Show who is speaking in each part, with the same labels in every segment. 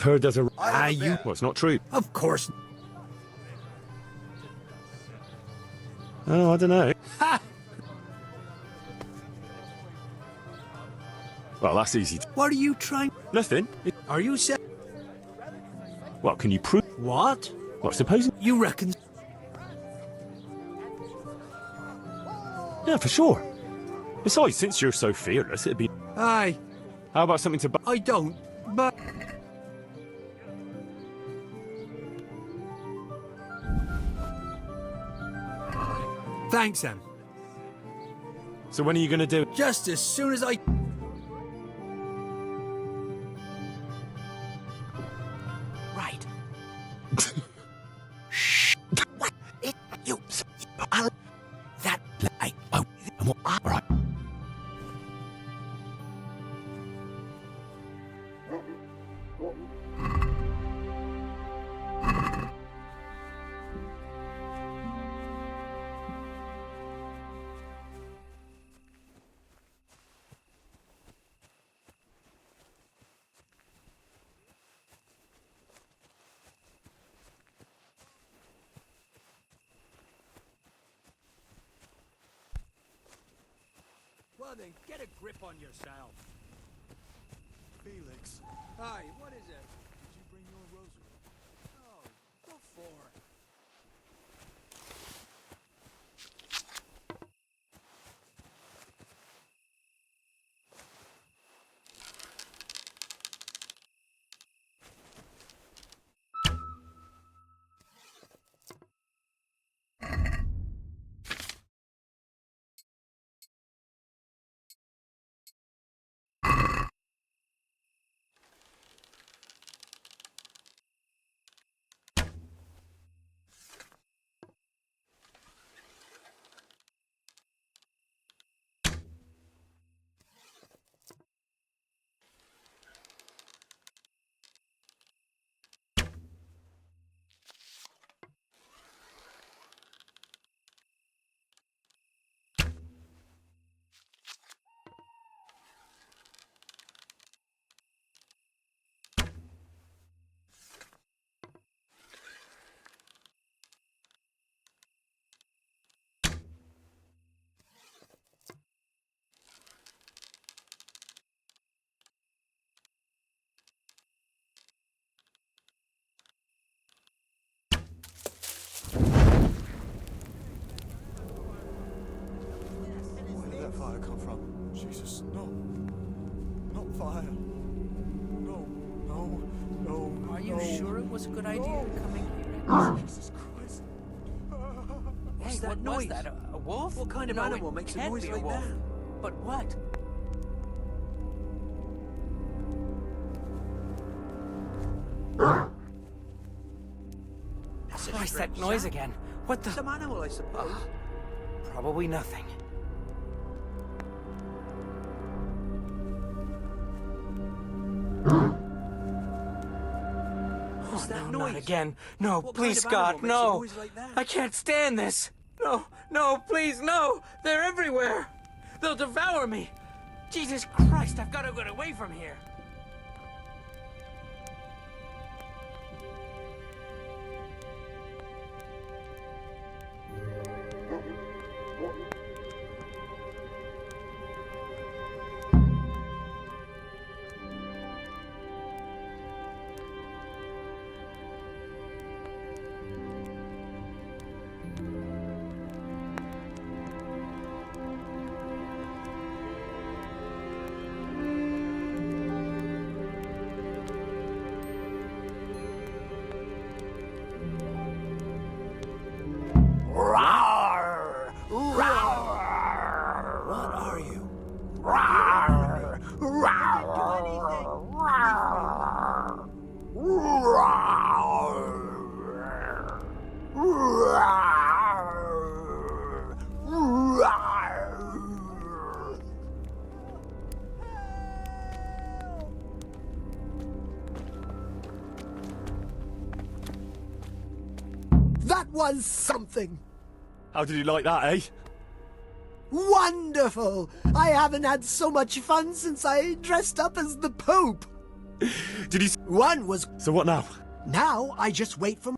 Speaker 1: I've heard there's a...
Speaker 2: you...
Speaker 1: Well, it's not true.
Speaker 2: Of course.
Speaker 1: Oh, I don't know.
Speaker 2: Ha!
Speaker 1: Well, that's easy.
Speaker 2: What are you trying...
Speaker 1: Nothing.
Speaker 2: Are you set?
Speaker 1: Well, can you prove...
Speaker 2: What?
Speaker 1: Well, supposing...
Speaker 2: You reckon...
Speaker 1: Yeah, for sure. Besides, since you're so fearless, it'd be...
Speaker 2: Aye.
Speaker 1: How about something to...
Speaker 2: I don't, but... Thanks, Em.
Speaker 1: So when are you going to do it?
Speaker 2: Just as soon as I... Right. Shh. What? You... That... All right. Well then, get a grip on yourself.
Speaker 3: Felix,
Speaker 2: Hi, what is it?
Speaker 3: did you bring your rosary?
Speaker 2: Oh, what for?
Speaker 3: Where did that fire come from? Jesus, no. Not fire. No, no, no.
Speaker 4: Are you sure it was a good idea coming here?
Speaker 3: Jesus Christ.
Speaker 4: What's
Speaker 2: that
Speaker 4: what
Speaker 2: noise?
Speaker 4: Was that? A wolf?
Speaker 2: What kind of
Speaker 4: No,
Speaker 2: animal
Speaker 4: it
Speaker 2: makes a
Speaker 4: can't
Speaker 2: noise
Speaker 4: be
Speaker 2: like
Speaker 4: wolf.
Speaker 2: that?
Speaker 4: But what?
Speaker 2: That's a
Speaker 4: Christ, that
Speaker 2: strange
Speaker 4: noise
Speaker 2: sound.
Speaker 4: again. What the?
Speaker 2: Some animal, I suppose.
Speaker 4: Probably nothing.
Speaker 2: What's that
Speaker 4: No,
Speaker 2: noise?
Speaker 4: not again. No,
Speaker 2: What
Speaker 4: please,
Speaker 2: kind of
Speaker 4: God,
Speaker 2: animal makes a
Speaker 4: no.
Speaker 2: noise like that?
Speaker 4: I can't stand this. No, no, please, no. They're everywhere. They'll devour me. Jesus Christ, I've got to get away from here.
Speaker 2: What are you?
Speaker 5: That was something!
Speaker 1: How did you like that, eh?
Speaker 5: Wonderful! I haven't had so much fun since I dressed up as the Pope!
Speaker 1: Did he...
Speaker 5: One was...
Speaker 1: So what now?
Speaker 5: Now I just wait for...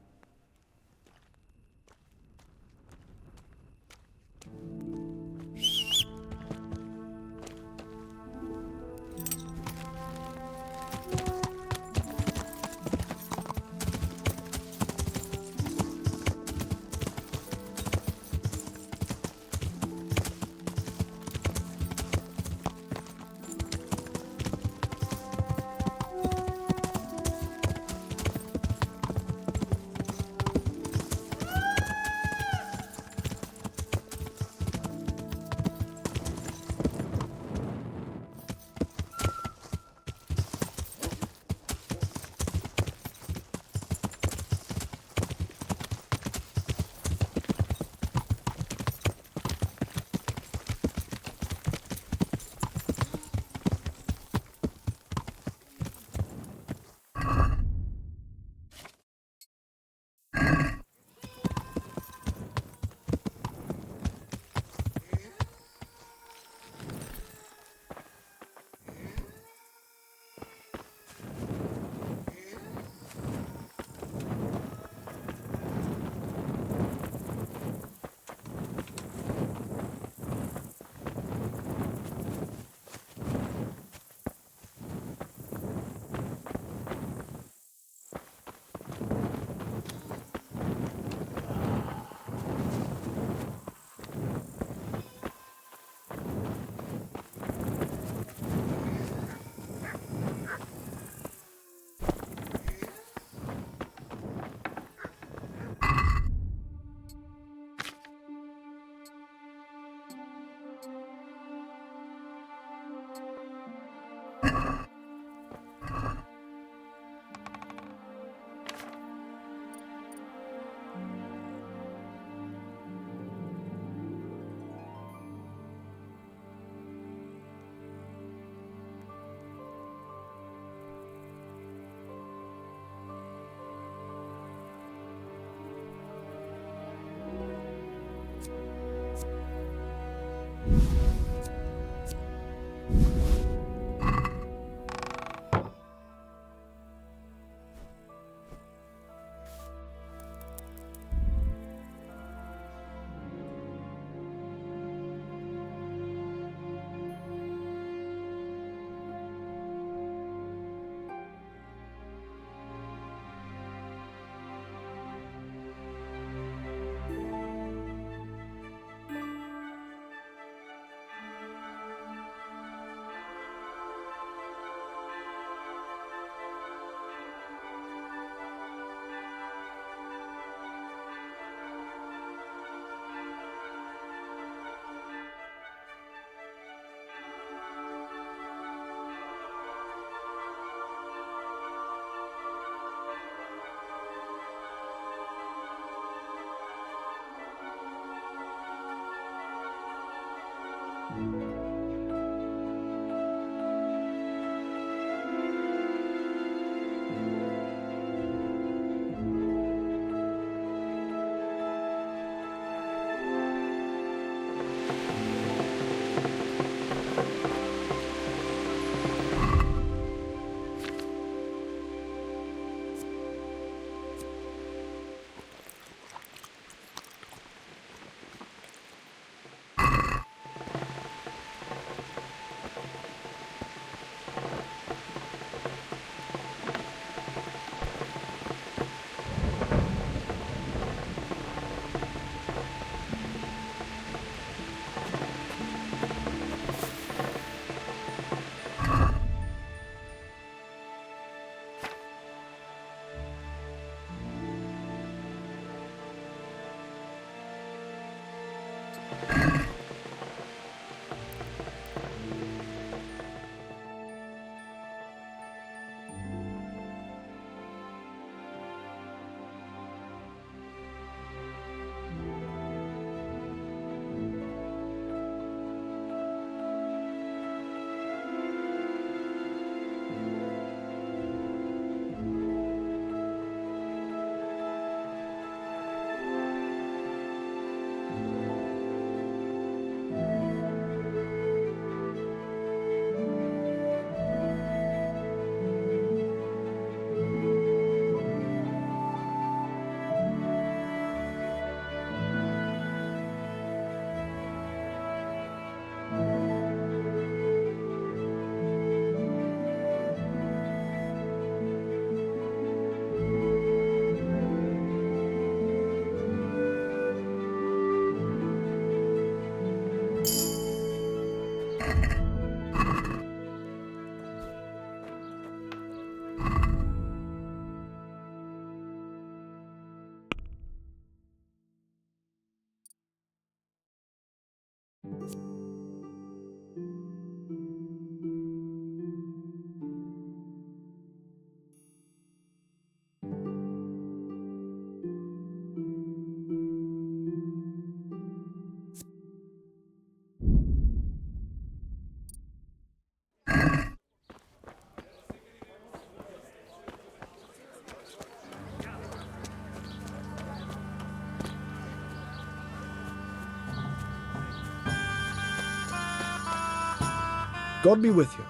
Speaker 5: God be with you.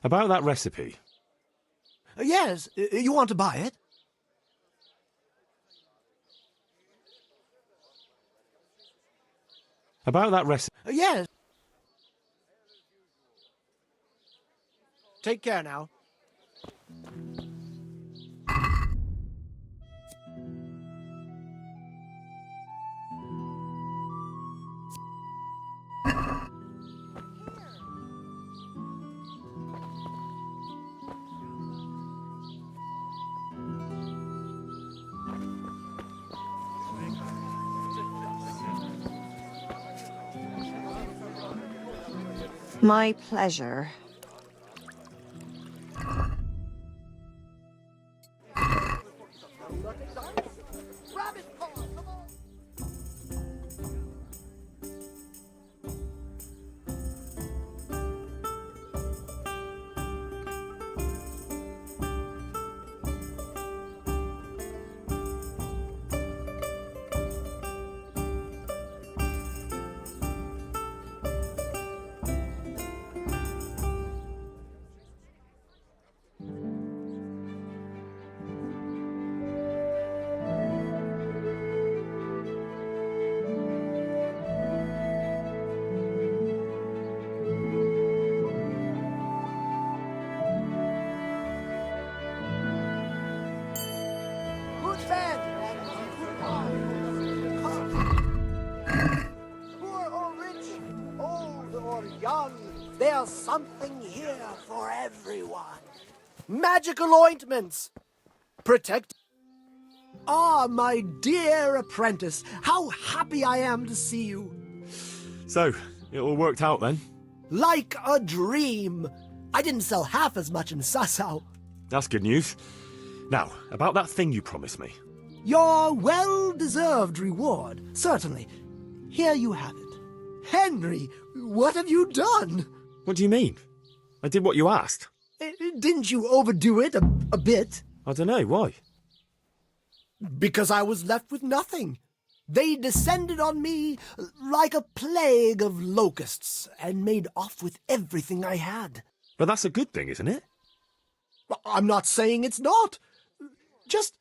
Speaker 1: About that recipe.
Speaker 5: Yes, you want to buy it?
Speaker 1: About that recipe.
Speaker 5: Yes. Take care now.
Speaker 6: My pleasure.
Speaker 5: Good man. Poor or rich, old or young, there's something here for everyone. Magical ointments. Protect. Ah, my dear apprentice, how happy I am to see you.
Speaker 1: So, it all worked out then?
Speaker 5: Like a dream. I didn't sell half as much in Sasau.
Speaker 1: That's good news. Now, about that thing you promised me.
Speaker 5: Your well-deserved reward, certainly. Here you have it. Henry, what have you done?
Speaker 1: What do you mean? I did what you asked.
Speaker 5: Didn't you overdo it a bit?
Speaker 1: I don't know, why?
Speaker 5: Because I was left with nothing. They descended on me like a plague of locusts and made off with everything I had.
Speaker 1: But that's a good thing, isn't it?
Speaker 5: I'm not saying it's not. Just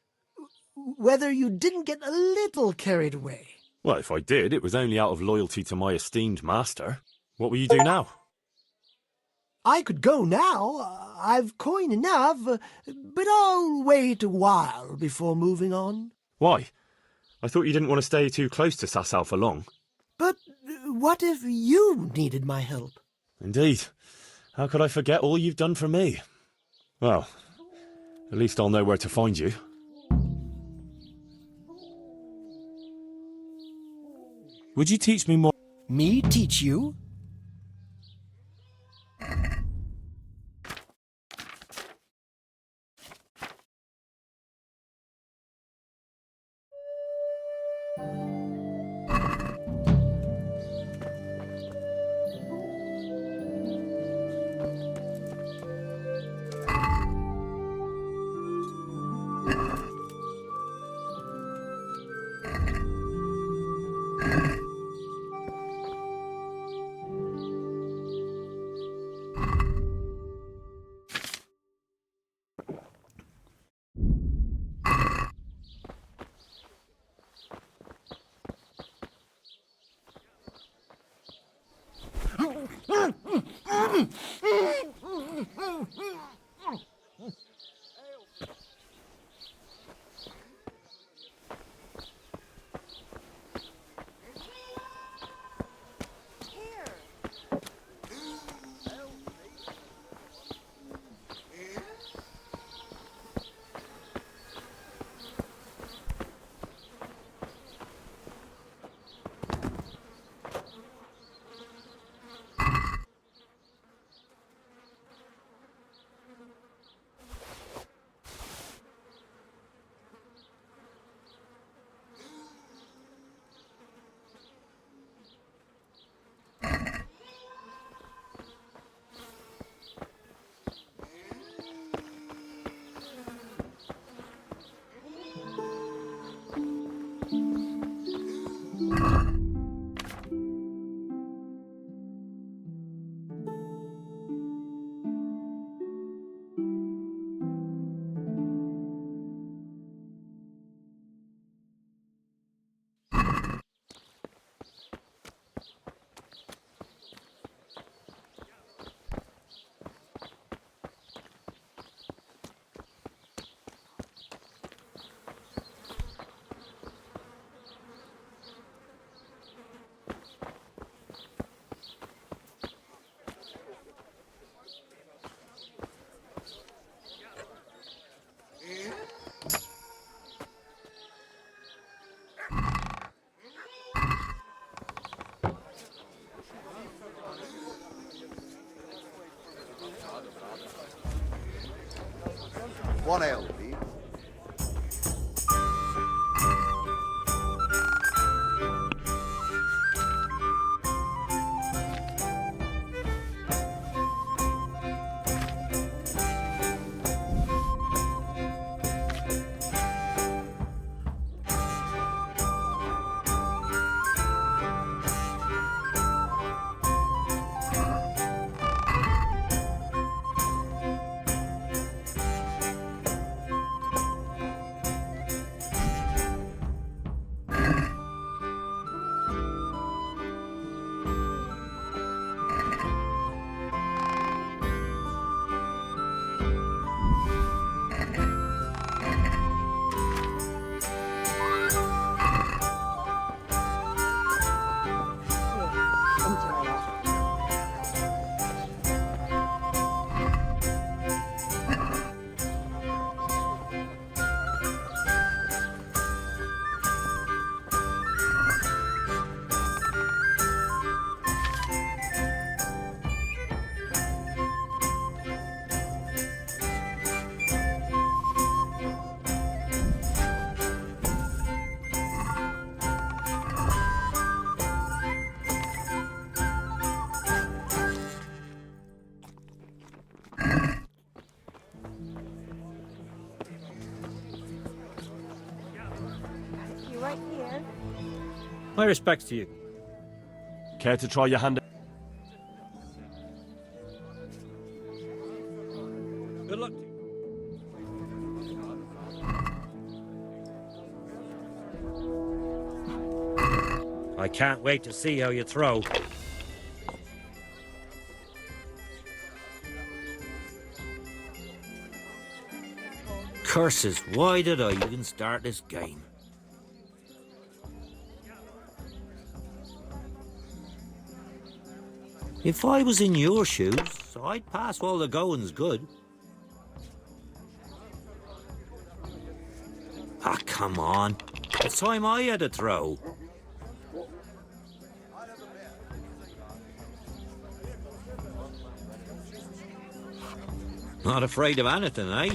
Speaker 5: whether you didn't get a little carried away.
Speaker 1: Well, if I did, it was only out of loyalty to my esteemed master. What will you do now?
Speaker 5: I could go now. I've coin enough, but I'll wait a while before moving on.
Speaker 1: Why? I thought you didn't want to stay too close to Sasau for long.
Speaker 5: But what if you needed my help?
Speaker 1: Indeed. How could I forget all you've done for me? Well, at least I'll know where to find you. Would you teach me more?
Speaker 5: Me teach you?
Speaker 7: One ale, please.
Speaker 6: You right here.
Speaker 8: My respects to you.
Speaker 1: Care to try your hand?
Speaker 8: Good luck. I can't wait to see how you throw. Curses, why did I even start this game? If I was in your shoes, I'd pass while the going's good. Ah, come on. It's time I had a throw. Not afraid of anything, eh?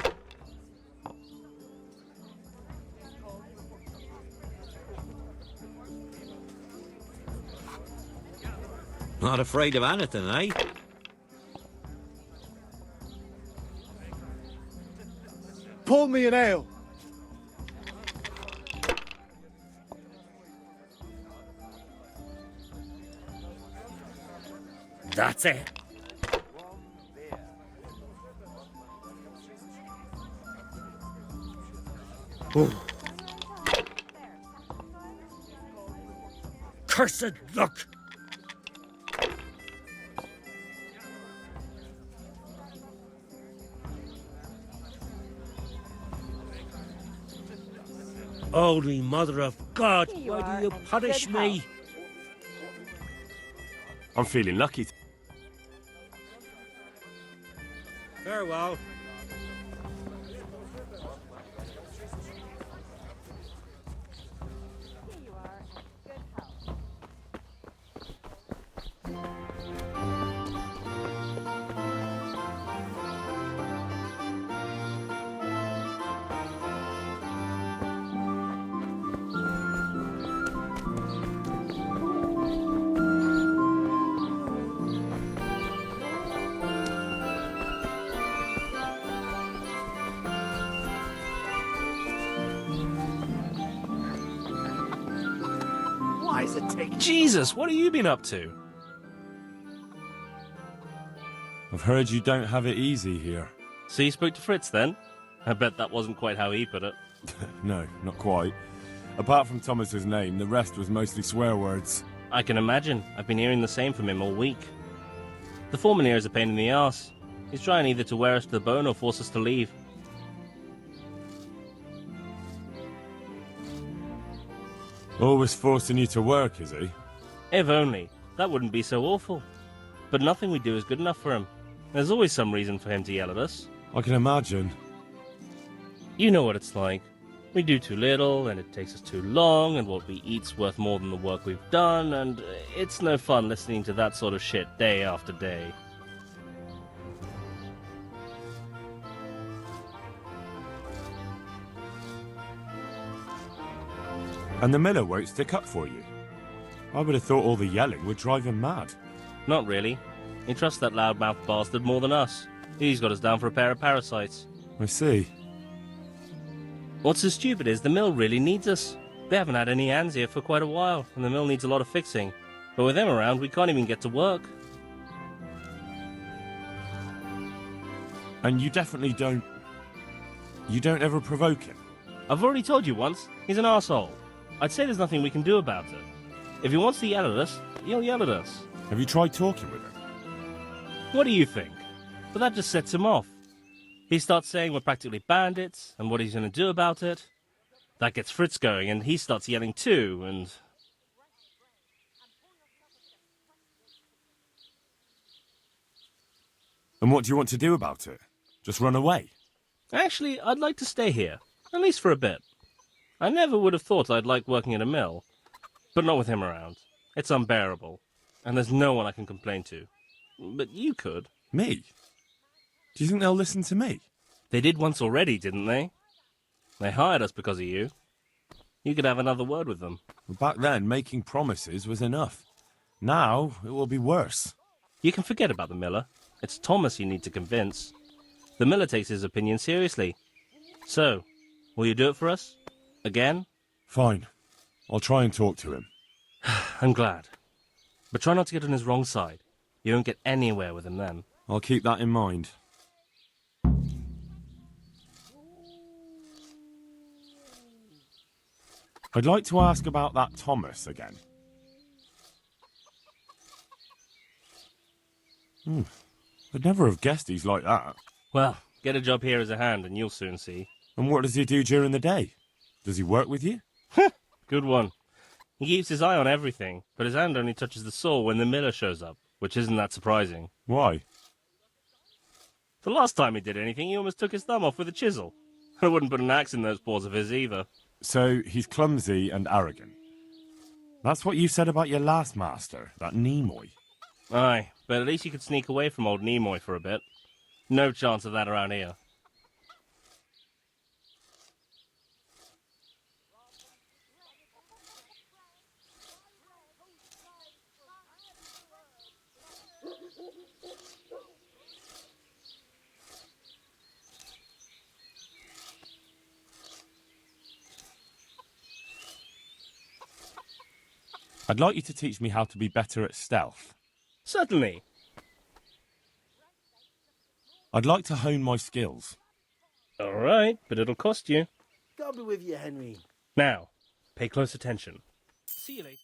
Speaker 8: Not afraid of anything, eh?
Speaker 3: Pour me an ale.
Speaker 8: That's it. Ooh. Cursed luck! Holy Mother of God,
Speaker 6: Here you
Speaker 8: why
Speaker 6: are,
Speaker 8: do you
Speaker 6: and
Speaker 8: punish
Speaker 6: good
Speaker 8: me?
Speaker 6: health.
Speaker 1: I'm feeling lucky.
Speaker 8: Farewell.
Speaker 6: Here you are, and good health.
Speaker 5: Why is it taking?
Speaker 9: Jesus, what have you been up to?
Speaker 1: I've heard you don't have it easy here.
Speaker 9: So you spoke to Fritz then? I bet that wasn't quite how he put it.
Speaker 1: No, not quite. Apart from Thomas's name, the rest was mostly swear words.
Speaker 9: I can imagine. I've been hearing the same from him all week. The foreman here is a pain in the arse. He's trying either to wear us to the bone or force us to leave.
Speaker 1: Always forcing you to work, is he?
Speaker 9: If only. That wouldn't be so awful. But nothing we do is good enough for him. There's always some reason for him to yell at us.
Speaker 1: I can imagine.
Speaker 9: You know what it's like. We do too little, and it takes us too long, and what we eat's worth more than the work we've done, and it's no fun listening to that sort of shit day after day.
Speaker 1: And the miller won't stick up for you. I would have thought all the yelling would drive him mad.
Speaker 9: Not really. He trusts that loudmouth bastard more than us. He's got us down for a pair of parasites.
Speaker 1: I see.
Speaker 9: What's so stupid is the mill really needs us. They haven't had any hands here for quite a while, and the mill needs a lot of fixing. But with them around, we can't even get to work.
Speaker 1: And you definitely don't... You don't ever provoke him?
Speaker 9: I've already told you once, he's an arsehole. I'd say there's nothing we can do about it. If he wants to yell at us, he'll yell at us.
Speaker 1: Have you tried talking with him?
Speaker 9: What do you think? But that just sets him off. He starts saying we're practically bandits, and what he's going to do about it. That gets Fritz going, and he starts yelling too, and...
Speaker 1: And what do you want to do about it? Just run away?
Speaker 9: Actually, I'd like to stay here, at least for a bit. I never would have thought I'd like working at a mill, but not with him around. It's unbearable, and there's no one I can complain to. But you could.
Speaker 1: Me? Do you think they'll listen to me?
Speaker 9: They did once already, didn't they? They hired us because of you. You could have another word with them.
Speaker 1: Back then, making promises was enough. Now, it will be worse.
Speaker 9: You can forget about the miller. It's Thomas you need to convince. The miller takes his opinion seriously. So, will you do it for us? Again?
Speaker 1: Fine. I'll try and talk to him.
Speaker 9: I'm glad. But try not to get on his wrong side. You won't get anywhere with him then.
Speaker 1: I'll keep that in mind. I'd like to ask about that Thomas again. I'd never have guessed he's like that.
Speaker 9: Well, get a job here as a hand and you'll soon see.
Speaker 1: And what does he do during the day? Does he work with you?
Speaker 9: Good one. He keeps his eye on everything, but his hand only touches the saw when the miller shows up, which isn't that surprising.
Speaker 1: Why?
Speaker 9: The last time he did anything, he almost took his thumb off with a chisel. I wouldn't put an axe in those paws of his either.
Speaker 1: So, he's clumsy and arrogant. That's what you said about your last master, that Nimoy.
Speaker 9: Aye, but at least you could sneak away from old Nimoy for a bit. No chance of that around here.
Speaker 1: I'd like you to teach me how to be better at stealth.
Speaker 9: Certainly.
Speaker 1: I'd like to hone my skills.
Speaker 9: All right, but it'll cost you.
Speaker 5: God be with you, Henry.
Speaker 9: Now, pay close attention. See you later.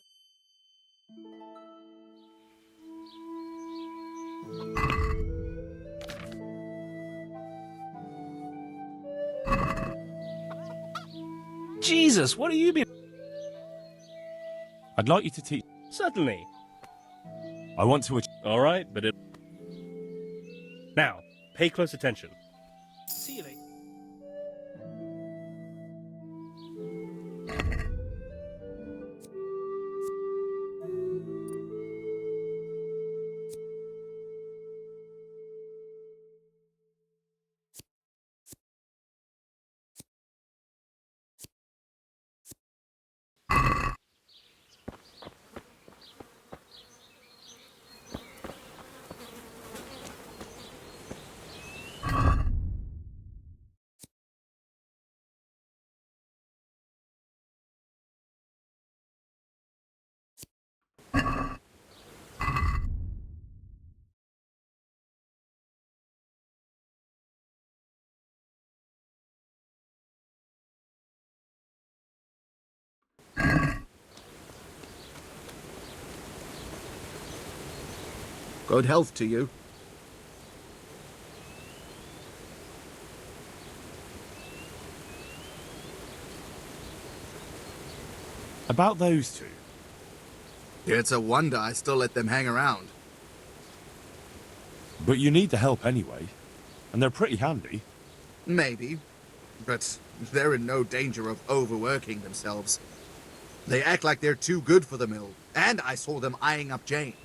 Speaker 9: Jesus, what are you being...
Speaker 1: I'd like you to teach...
Speaker 9: Certainly.
Speaker 1: I want to...
Speaker 9: All right, but it... Now, pay close attention. See you later.
Speaker 2: Good health to you.
Speaker 1: About those two.
Speaker 2: It's a wonder I still let them hang around.
Speaker 1: But you need the help anyway. And they're pretty handy.
Speaker 2: Maybe. But they're in no danger of overworking themselves. They act like they're too good for the mill. And I saw them eyeing up Jane.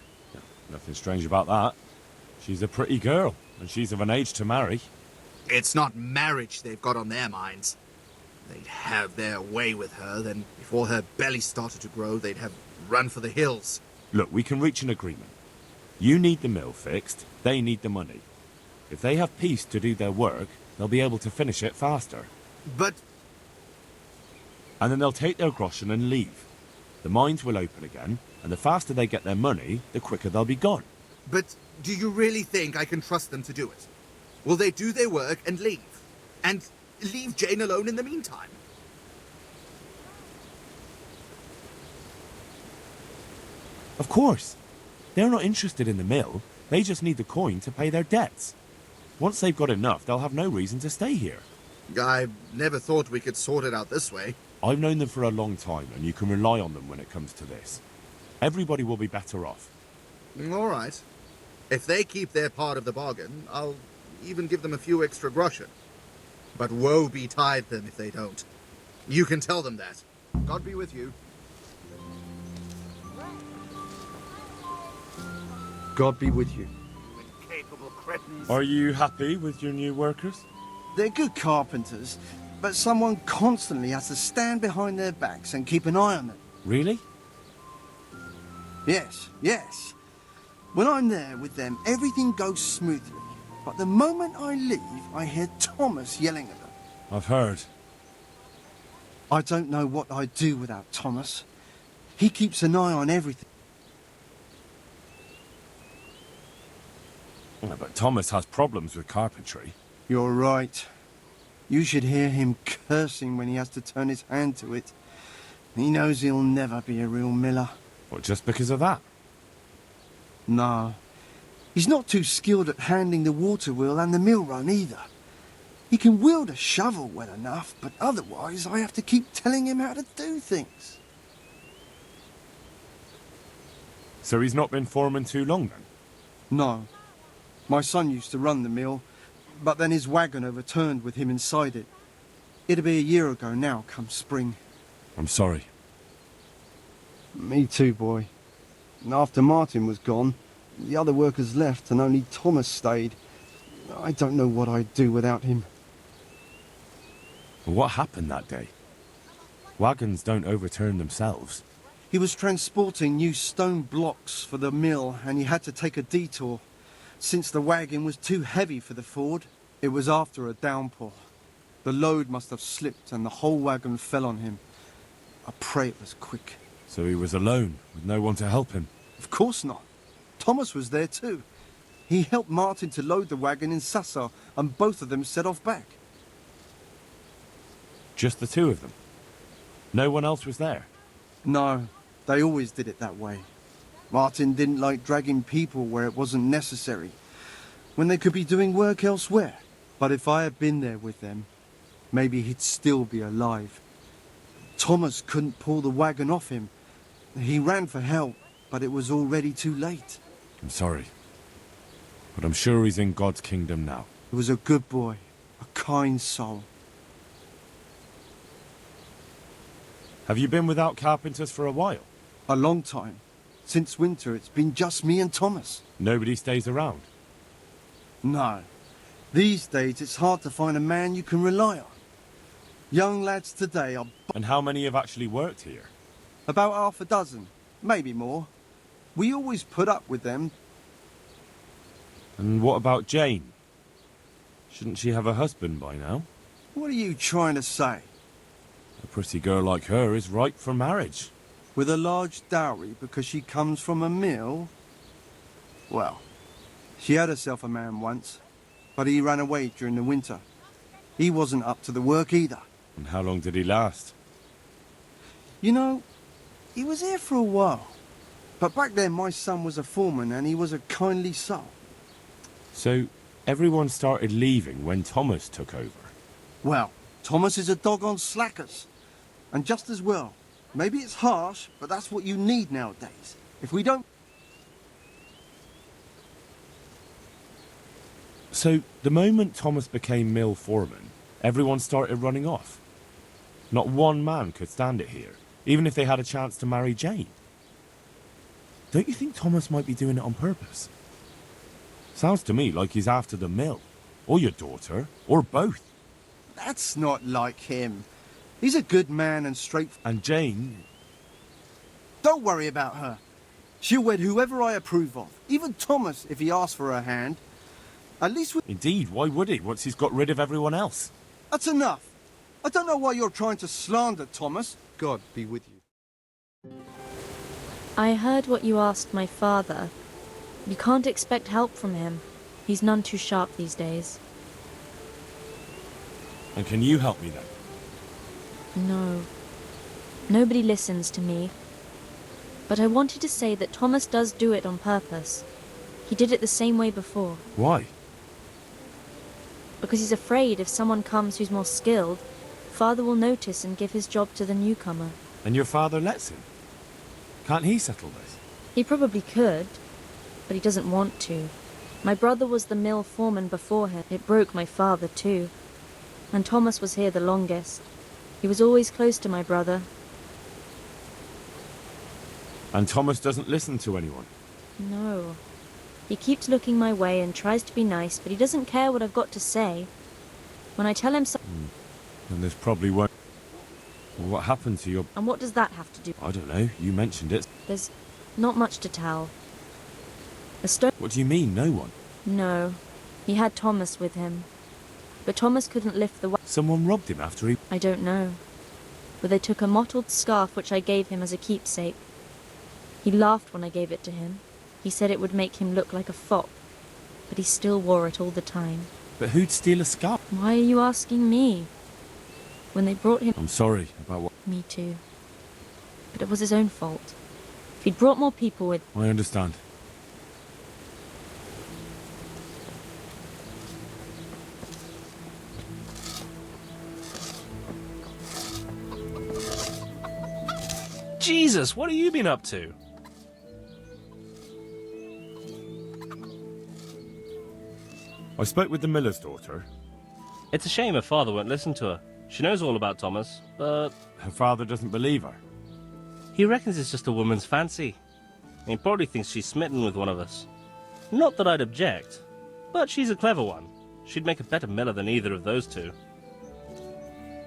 Speaker 1: Nothing strange about that. She's a pretty girl, and she's of an age to marry.
Speaker 2: It's not marriage they've got on their minds. they'd have their way with her, then before her belly started to grow, they'd have run for the hills.
Speaker 1: Look, we can reach an agreement. You need the mill fixed, they need the money. If they have peace to do their work, they'll be able to finish it faster.
Speaker 2: But
Speaker 1: And then they'll take their groschen and leave. The mines will open again, and the faster they get their money, the quicker they'll be gone.
Speaker 2: But do you really think I can trust them to do it? Will they do their work and leave? And leave Jane alone in the meantime?
Speaker 1: Of course. They're not interested in the mill. They just need the coin to pay their debts. Once they've got enough, they'll have no reason to stay here.
Speaker 2: I never thought we could sort it out this way.
Speaker 1: I've known them for a long time, and you can rely on them when it comes to this. Everybody will be better off.
Speaker 2: All right. If they keep their part of the bargain, I'll even give them a few extra groschen. But woe betide them if they don't. You can tell them that. God be with you.
Speaker 7: God be with you.
Speaker 2: Incapable cretins.
Speaker 1: Are you happy with your new workers?
Speaker 7: They're good carpenters, but someone constantly has to stand behind their backs and keep an eye on them.
Speaker 1: Really?
Speaker 7: Yes, yes. When I'm there with them, everything goes smoothly. But the moment I leave, I hear Thomas yelling at them.
Speaker 1: I've heard.
Speaker 7: I don't know what I'd do without Thomas. He keeps an eye on everything.
Speaker 1: Well, but Thomas has problems with carpentry.
Speaker 7: You're right. You should hear him cursing when he has to turn his hand to it. He knows he'll never be a real miller.
Speaker 1: Well, just because of that?
Speaker 7: No. He's not too skilled at handling the water wheel and the mill run either. He can wield a shovel well enough, but otherwise I have to keep telling him how to do things.
Speaker 1: So he's not been foreman too long then?
Speaker 7: No. My son used to run the mill, but then his wagon overturned with him inside it. It'll be a year ago now, come spring.
Speaker 1: I'm sorry.
Speaker 7: Me too, boy. And after Martin was gone, the other workers left and only Thomas stayed. I don't know what I'd do without him.
Speaker 1: Well, what happened that day? Wagons don't overturn themselves.
Speaker 7: He was transporting new stone blocks for the mill and he had to take a detour. Since the wagon was too heavy for the ford, it was after a downpour. The load must have slipped and the whole wagon fell on him. I pray it was quick.
Speaker 1: So he was alone, with no one to help him.
Speaker 7: Of course not. Thomas was there too. He helped Martin to load the wagon in Sassa and both of them set off back.
Speaker 1: Just the two of them? No one else was there?
Speaker 7: No, they always did it that way. Martin didn't like dragging people where it wasn't necessary, when they could be doing work elsewhere. But if I had been there with them, maybe he'd still be alive. Thomas couldn't pull the wagon off him. He ran for help, but it was already too late.
Speaker 1: I'm sorry. But I'm sure he's in God's kingdom now.
Speaker 7: He was a good boy, a kind soul.
Speaker 1: Have you been without carpenters for a while?
Speaker 7: A long time. Since winter, it's been just me and Thomas.
Speaker 1: Nobody stays around?
Speaker 7: No. These days, it's hard to find a man you can rely on. Young lads today are
Speaker 1: And how many have actually worked here?
Speaker 7: about half a dozen, maybe more. We always put up with them.
Speaker 1: And what about Jane? Shouldn't she have a husband by now?
Speaker 7: What are you trying to say?
Speaker 1: A pretty girl like her is ripe for marriage.
Speaker 7: With a large dowry because she comes from a mill? Well, she had herself a man once, but he ran away during the winter. He wasn't up to the work either.
Speaker 1: And how long did he last?
Speaker 7: You know, he was here for a while. But back then my son was a foreman and he was a kindly soul.
Speaker 1: So, everyone started leaving when Thomas took over.
Speaker 7: Well, Thomas is a dog on slackers. And just as well. Maybe it's harsh, but that's what you need nowadays. If we don't...
Speaker 1: So, the moment Thomas became mill foreman, everyone started running off. Not one man could stand it here, even if they had a chance to marry Jane. Don't you think Thomas might be doing it on purpose? Sounds to me like he's after the mill, or your daughter, or both.
Speaker 7: That's not like him. He's a good man and straight.
Speaker 1: And Jane...
Speaker 7: Don't worry about her. She'll wed whoever I approve of. Even Thomas, if he asks for her hand. At least we...
Speaker 1: Indeed, why would he, once he's got rid of everyone else?
Speaker 7: That's enough. I don't know why you're trying to slander Thomas. God be with you.
Speaker 10: I heard what you asked my father. You can't expect help from him. He's none too sharp these days.
Speaker 1: And can you help me then?
Speaker 10: No. Nobody listens to me. But I wanted to say that Thomas does do it on purpose. He did it the same way before.
Speaker 1: Why?
Speaker 10: Because he's afraid if someone comes who's more skilled, Father will notice and give his job to the newcomer.
Speaker 1: And your father lets him? Can't he settle this?
Speaker 10: He probably could, but he doesn't want to. My brother was the mill foreman before him. It broke my father too. And Thomas was here the longest. He was always close to my brother.
Speaker 1: And Thomas doesn't listen to anyone?
Speaker 10: No. He keeps looking my way and tries to be nice, but he doesn't care what I've got to say. When I tell him something...
Speaker 1: And there's probably won't... Well, what happened to your...
Speaker 10: And what does that have to do?
Speaker 1: I don't know, you mentioned it.
Speaker 10: There's not much to tell. A stone...
Speaker 1: What do you mean, no one?
Speaker 10: No. He had Thomas with him. But Thomas couldn't lift the...
Speaker 1: Someone robbed him after he...
Speaker 10: I don't know. But they took a mottled scarf which I gave him as a keepsake. He laughed when I gave it to him. He said it would make him look like a fop. But he still wore it all the time.
Speaker 1: But who'd steal a scarf?
Speaker 10: Why are you asking me? When they brought him...
Speaker 1: I'm sorry about what...
Speaker 10: Me too. But it was his own fault. If he'd brought more people with...
Speaker 1: I understand.
Speaker 9: Jesus, what have you been up to?
Speaker 1: I spoke with the miller's daughter.
Speaker 9: It's a shame her father won't listen to her. She knows all about Thomas, but...
Speaker 1: Her father doesn't believe her.
Speaker 9: He reckons it's just a woman's fancy. He probably thinks she's smitten with one of us. Not that I'd object, but she's a clever one. She'd make a better miller than either of those two.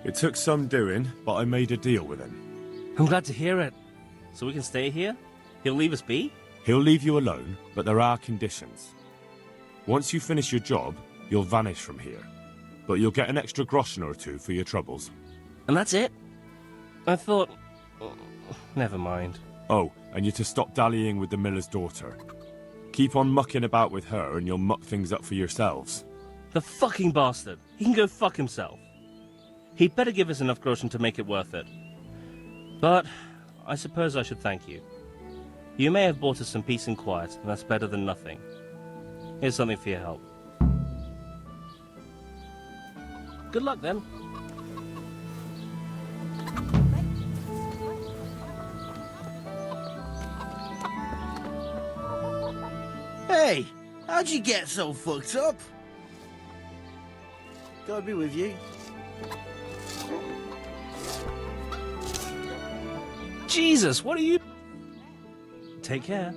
Speaker 1: It took some doing, but I made a deal with him.
Speaker 9: I'm glad to hear it. So we can stay here? He'll leave us be?
Speaker 1: He'll leave you alone, but there are conditions. Once you finish your job, you'll vanish from here. But you'll get an extra groschen or two for your troubles.
Speaker 9: And that's it? I thought... Never mind.
Speaker 1: Oh, and you're to stop dallying with the miller's daughter. Keep on mucking about with her and you'll muck things up for yourselves.
Speaker 9: The fucking bastard. He can go fuck himself. He'd better give us enough groschen to make it worth it. But I suppose I should thank you. You may have bought us some peace and quiet, and that's better than nothing. Here's something for your help. Good luck, then.
Speaker 11: Hey, how'd you get so fucked up? God be with you.
Speaker 9: Jesus, what are you... Take care.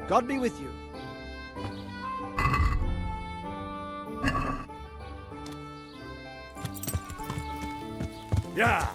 Speaker 5: God be with you.
Speaker 1: Yeah.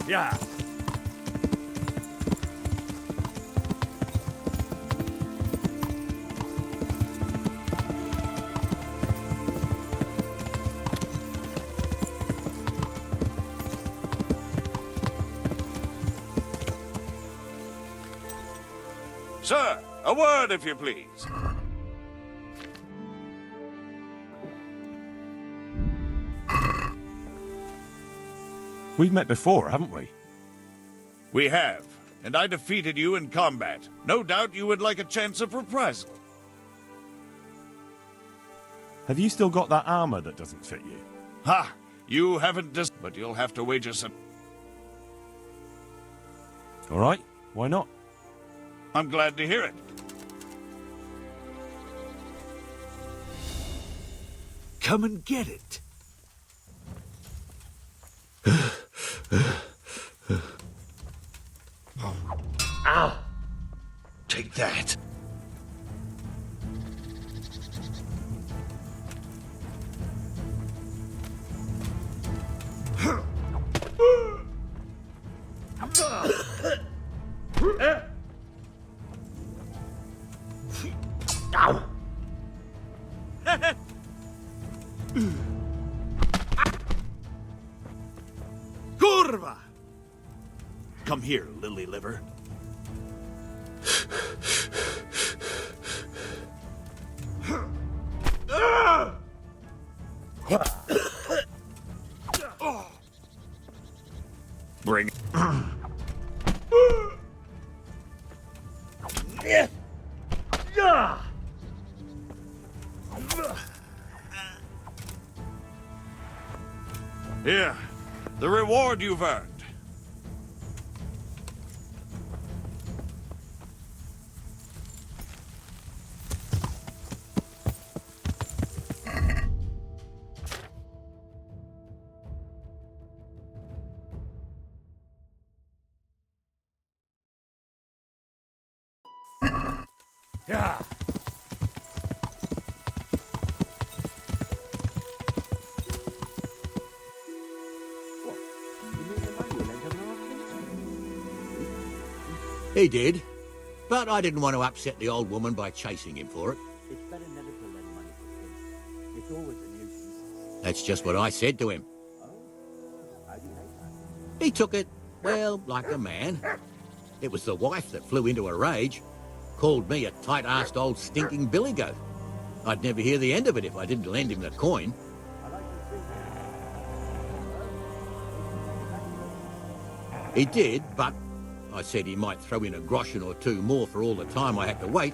Speaker 1: Yeah.
Speaker 12: Sir, a word, if you please.
Speaker 1: We've met before, haven't we?
Speaker 12: We have, and I defeated you in combat. No doubt you would like a chance of reprisal.
Speaker 1: Have you still got that armor that doesn't fit you?
Speaker 12: Ha! You haven't but you'll have to wager some...
Speaker 1: All right, why not?
Speaker 12: I'm glad to hear it.
Speaker 13: Come and get it. Ow! Take that. Ow! Kurva! Come here, lily liver.
Speaker 12: Bring Here, the reward you've earned.
Speaker 13: Yeah.
Speaker 8: He did, but I didn't want to upset the old woman by chasing him for it.
Speaker 14: It's better never to lend money to kids. It's always a nuisance.
Speaker 8: That's just what I said to him.
Speaker 14: How do you hate that?
Speaker 8: He took it, well, like a man. It was the wife that flew into a rage, called me a tight-assed old stinking billy-goat. I'd never hear the end of it if I didn't lend him the coin. He did, but I said he might throw in a groschen or two more for all the time I had to wait,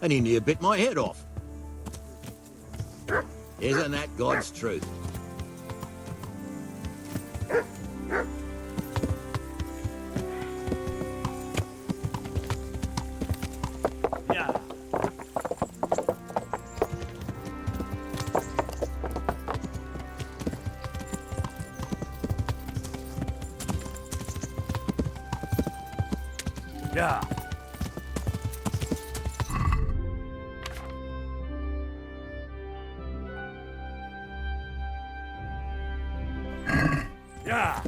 Speaker 8: and he near bit my head off. Isn't that God's truth?
Speaker 13: Yeah. Yeah. Yeah.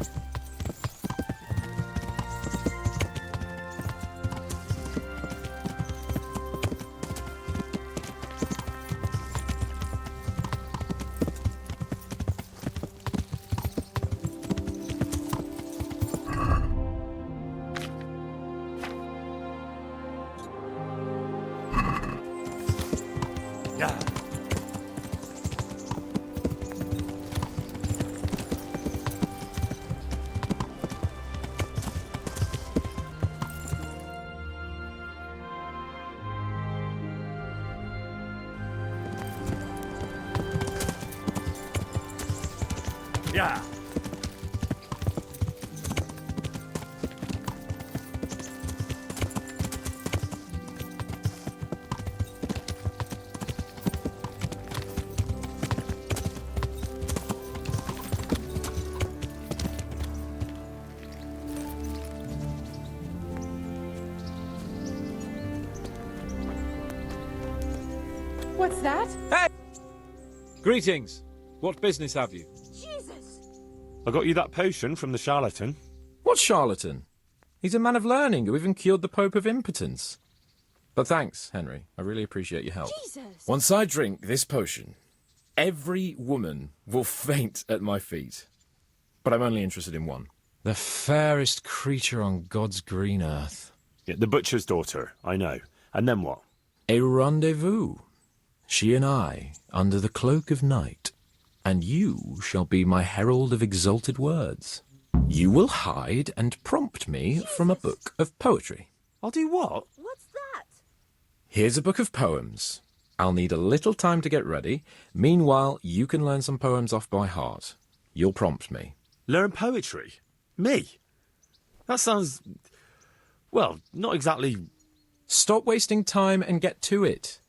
Speaker 13: Yeah. Yeah.
Speaker 6: What's that?
Speaker 15: Hey! Greetings. What business have you?
Speaker 6: Jesus!
Speaker 1: I got you that potion from the charlatan.
Speaker 15: What charlatan? He's a man of learning who even cured the Pope of impotence. But thanks, Henry. I really appreciate your help.
Speaker 6: Jesus!
Speaker 15: Once I drink this potion, every woman will faint at my feet. But I'm only interested in one. The fairest creature on God's green earth.
Speaker 1: Yeah, the butcher's daughter, I know. And then what?
Speaker 15: A rendezvous. She and I, under the cloak of night. And you shall be my herald of exalted words. You will hide and prompt me from a book of poetry.
Speaker 1: I'll do what?
Speaker 6: What's that?
Speaker 15: Here's a book of poems. I'll need a little time to get ready. Meanwhile, you can learn some poems off by heart. You'll prompt me.
Speaker 1: Learn poetry? Me? That sounds... well, not exactly...
Speaker 15: Stop wasting time and get to it.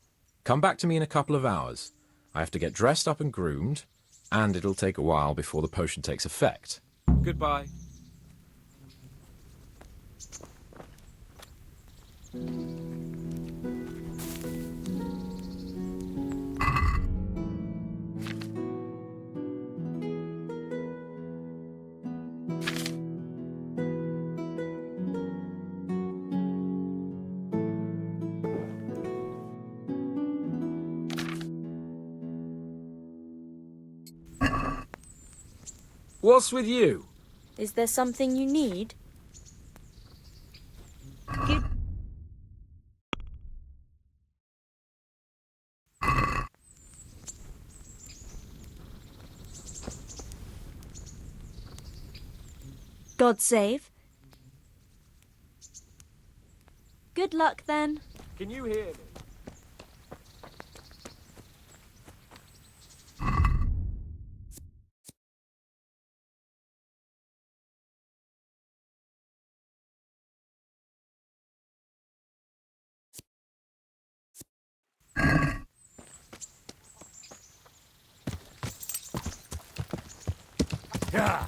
Speaker 15: Come back to me in a couple of hours. I have to get dressed up and groomed, and it'll take a while before the potion takes effect. Goodbye. What's with you?
Speaker 10: Is there something you need? God save. Good luck then.
Speaker 15: Can you hear me?
Speaker 13: Yeah.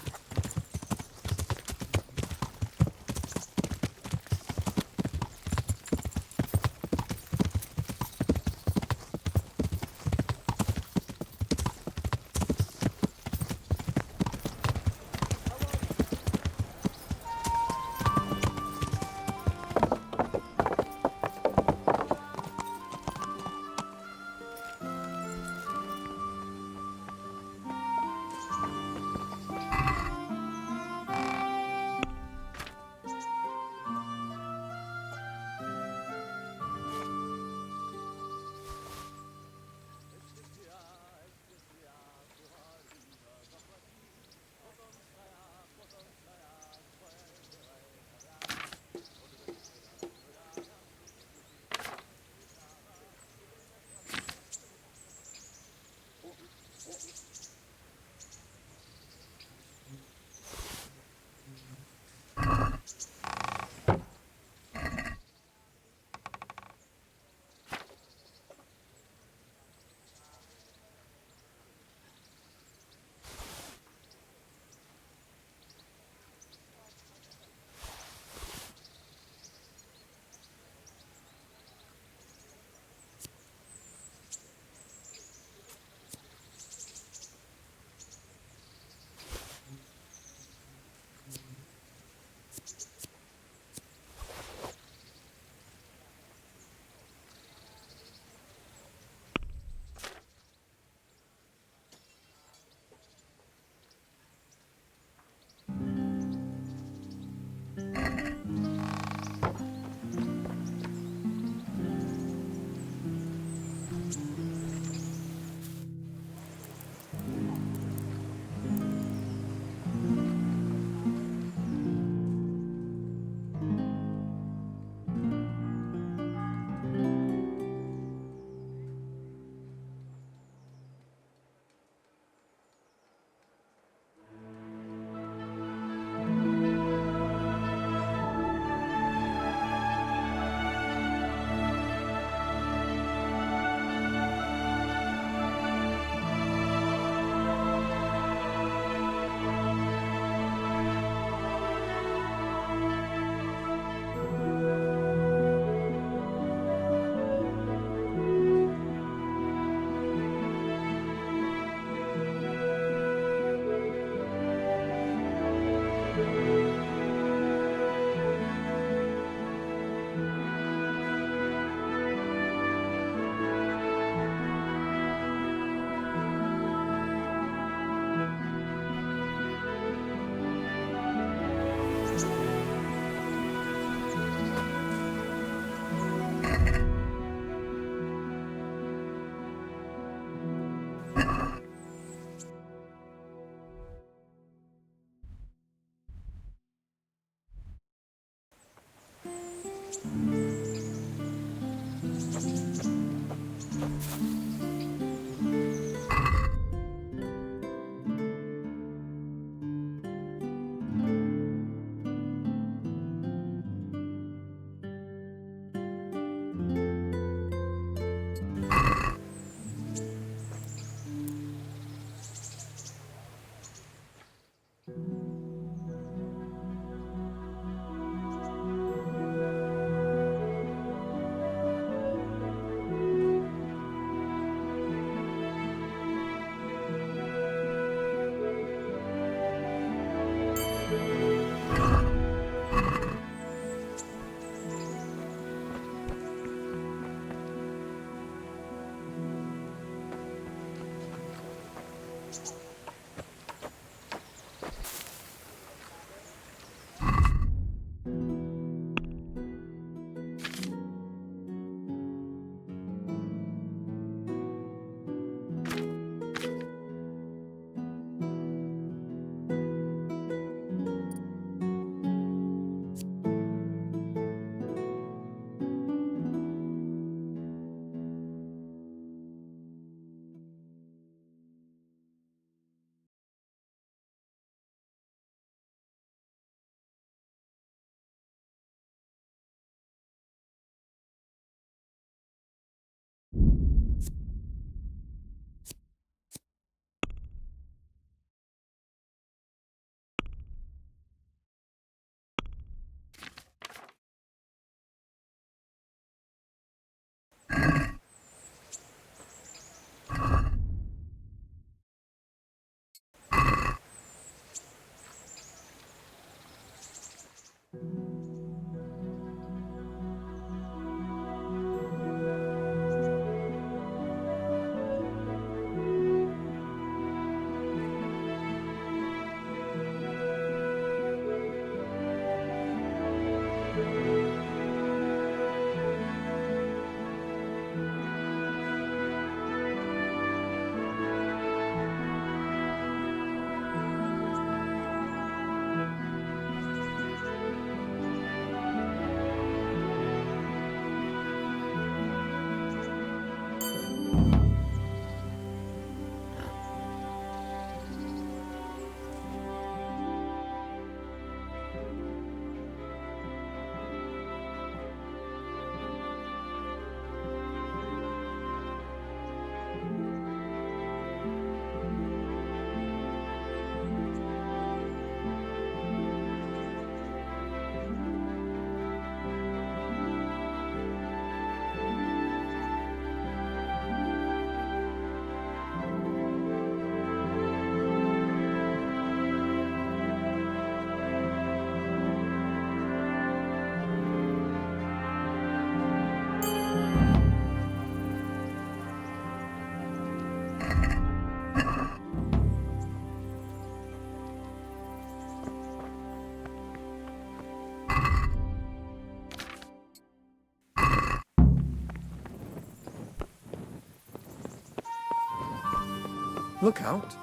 Speaker 3: Look out.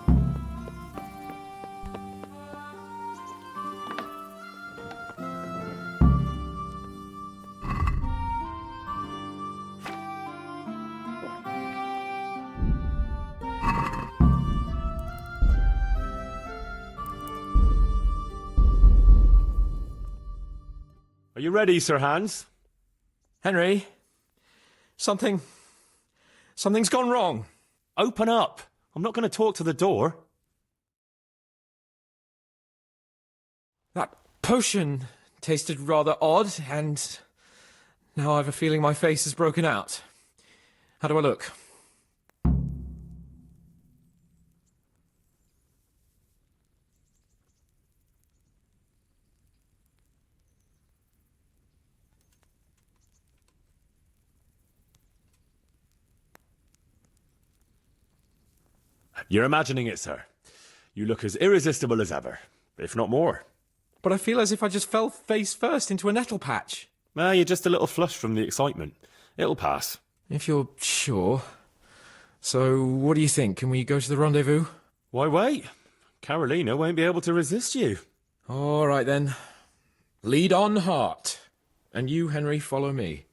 Speaker 1: Are you ready, Sir Hans?
Speaker 15: Henry, something's gone wrong.
Speaker 1: Open up. I'm not going to talk to the door.
Speaker 15: That potion tasted rather odd, and now I've a feeling my face is broken out. How do I look?
Speaker 1: You're imagining it, sir. You look as irresistible as ever, if not more.
Speaker 15: But I feel as if I just fell face first into a nettle patch.
Speaker 1: You're just a little flushed from the excitement. It'll pass.
Speaker 15: If you're sure. So, what do you think? Can we go to the rendezvous?
Speaker 1: Why wait? Carolina won't be able to resist you.
Speaker 15: All right, then. Lead on, Hart. And you, Henry, follow me.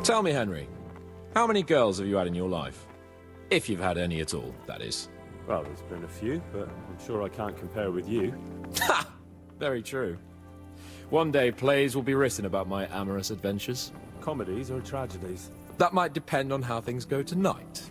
Speaker 15: Tell me, Henry, how many girls have you had in your life? If you've had any at all, that is.
Speaker 1: Well, there's been a few, but I'm sure I can't compare with you.
Speaker 15: Ha! Very true. One day plays will be written about my amorous adventures.
Speaker 1: Comedies or tragedies?
Speaker 15: That might depend on how things go tonight.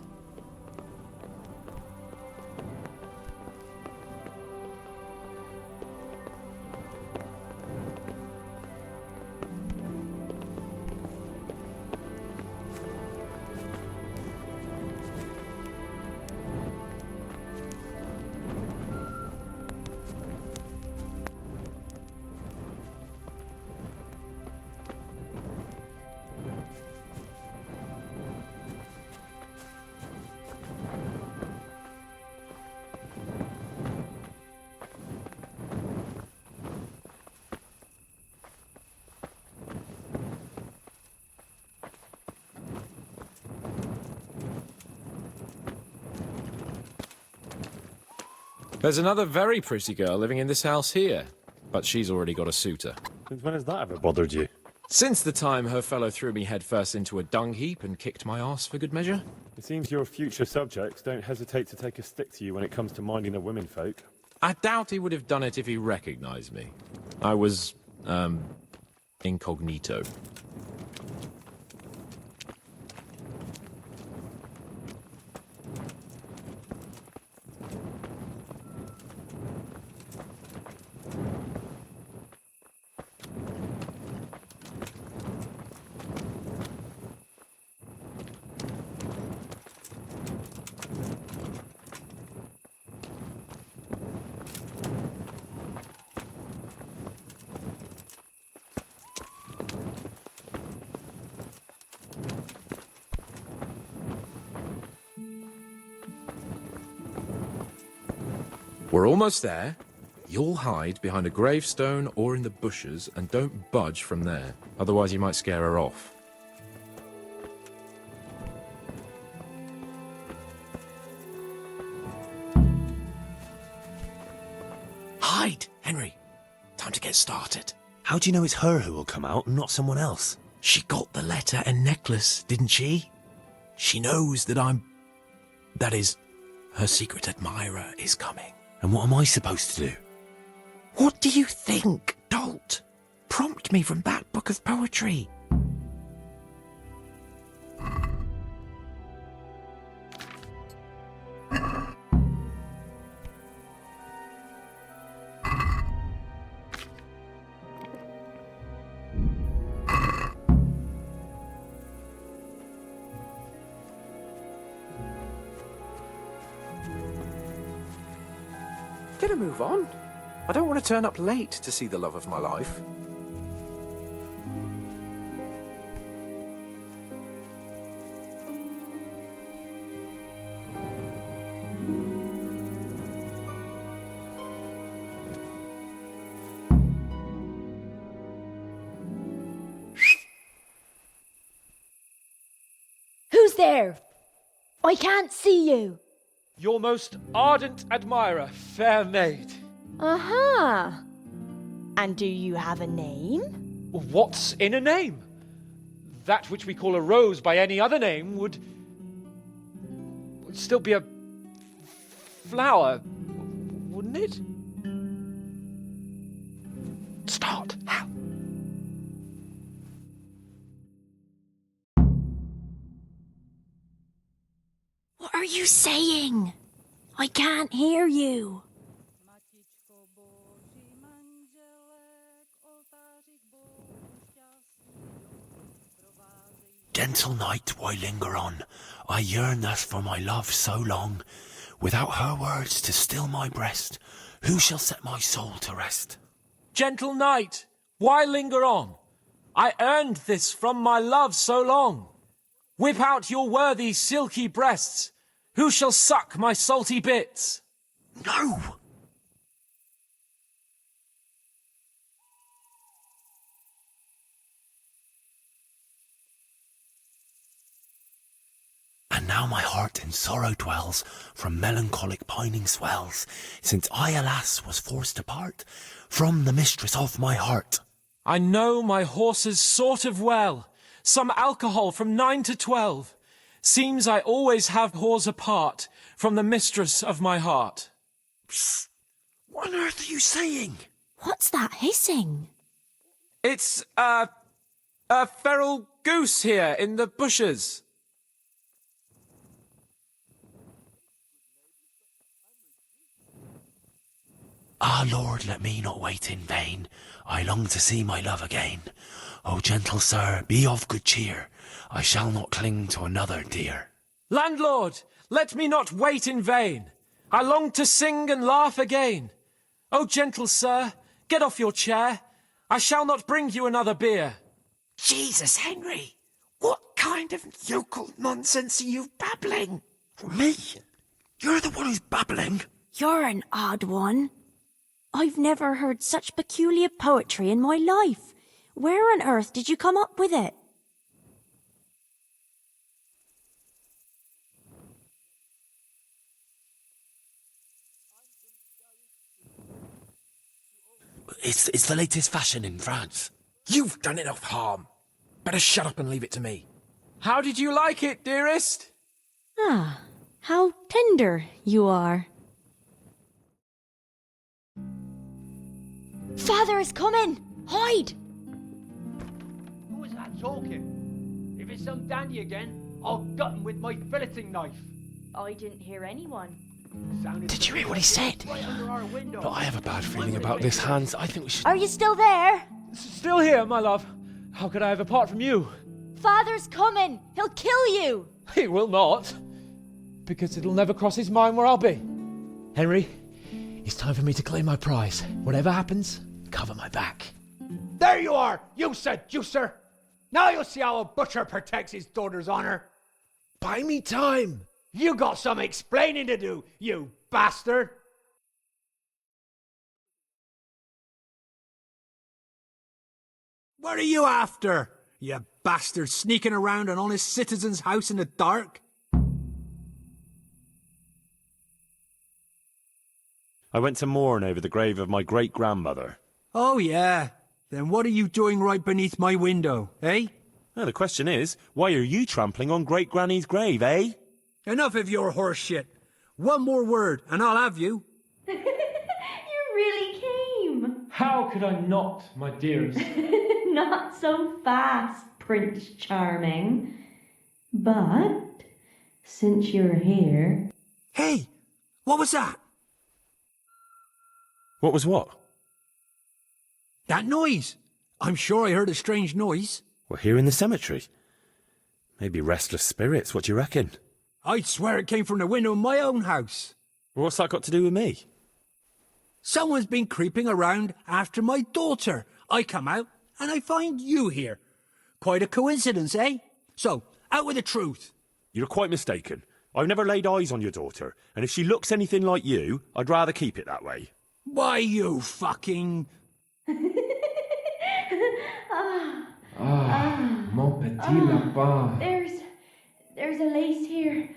Speaker 15: There's another very pretty girl living in this house here, but she's already got a suitor.
Speaker 1: Since when has that ever bothered you?
Speaker 15: Since the time her fellow threw me headfirst into a dung heap and kicked my arse for good measure.
Speaker 1: It seems your future subjects don't hesitate to take a stick to you when it comes to minding the womenfolk.
Speaker 15: I doubt he would have done it if he recognized me. I was, incognito. We're almost there. You'll hide behind a gravestone or in the bushes and don't budge from there. Otherwise you might scare her off.
Speaker 16: Hide, Henry. Time to get started. How do you know it's her who will come out and not someone else? She got the letter and necklace, didn't she? She knows that that is, her secret admirer is coming. And what am I supposed to do? What do you think, dolt? Prompt me from that book of poetry.
Speaker 17: Get a move on. I don't want to turn up late to see the love of my life.
Speaker 18: Who's there? I can't see you.
Speaker 19: Your most ardent admirer, fair maid.
Speaker 18: Uh-huh. And do you have a name?
Speaker 19: What's in a name? That which we call a rose by any other name would still be a flower, wouldn't it? Start. How?
Speaker 18: What are you saying? I can't hear you.
Speaker 16: Gentle night, why linger on? I yearn thus for my love so long. Without her words to still my breast, who shall set my soul to rest?
Speaker 20: Gentle night, why linger on? I earned this from my love so long. Whip out your worthy silky breasts. Who shall suck my salty bits?
Speaker 16: No! And now my heart in sorrow dwells, from melancholic pining swells, since I, alas, was forced to part from the mistress of my heart.
Speaker 20: I know my horses sort of well, some alcohol from 9 to 12. Seems I always have whores apart from the mistress of my heart.
Speaker 16: Psst! What on earth are you saying?
Speaker 18: What's that hissing?
Speaker 20: It's, a feral goose here in the bushes.
Speaker 16: Ah, Lord, let me not wait in vain. I long to see my love again. O gentle sir, be of good cheer. I shall not cling to another dear.
Speaker 20: Landlord, let me not wait in vain. I long to sing and laugh again. O gentle sir, get off your chair. I shall not bring you another beer.
Speaker 16: Jesus, Henry, what kind of yokel nonsense are you babbling? Me? You're the one who's babbling.
Speaker 18: You're an odd one. I've never heard such peculiar poetry in my life. Where on earth did you come up with it?
Speaker 16: It's the latest fashion in France.
Speaker 17: You've done enough harm. Better shut up and leave it to me.
Speaker 20: How did you like it, dearest?
Speaker 18: Ah, how tender you are. Father is coming! Hide!
Speaker 4: Who is that talking? If it's some dandy again, I'll gut him with my filleting knife.
Speaker 10: I didn't hear anyone.
Speaker 16: Did you hear what he said?
Speaker 19: But I have a bad feeling about this, Hans. I think we should...
Speaker 18: Are you still there?
Speaker 19: Still here, my love. How could I have apart from you?
Speaker 18: Father's coming! He'll kill you!
Speaker 19: He will not. Because it'll never cross his mind where I'll be. Henry, it's time for me to claim my prize. Whatever happens, cover my back.
Speaker 4: There you are, you seducer! Now you'll see how a butcher protects his daughter's honor.
Speaker 19: Buy me time.
Speaker 4: You got some explaining to do, you bastard!
Speaker 21: What are you after, you bastard sneaking around an honest citizen's house in the dark?
Speaker 1: I went to mourn over the grave of my great-grandmother.
Speaker 21: Oh, yeah. Then what are you doing right beneath my window, eh?
Speaker 1: No, the question is, why are you trampling on great-granny's grave, eh?
Speaker 21: Enough of your horse shit. One more word, and I'll have you.
Speaker 22: You really came.
Speaker 20: How could I not, my dearest?
Speaker 22: Not so fast, Prince Charming. But, since you're here...
Speaker 21: Hey, what was that?
Speaker 1: What was what?
Speaker 21: That noise. I'm sure I heard a strange noise.
Speaker 1: We're here in the cemetery. Maybe restless spirits, what do you reckon?
Speaker 21: I'd swear it came from the window of my own house.
Speaker 1: What's that got to do with me?
Speaker 21: Someone's been creeping around after my daughter. I come out and I find you here. Quite a coincidence, eh? So, out with the truth.
Speaker 1: You're quite mistaken. I've never laid eyes on your daughter, and if she looks anything like you, I'd rather keep it that way.
Speaker 21: Why, you fucking...
Speaker 20: Mon petit lapin.
Speaker 22: There's a lace here.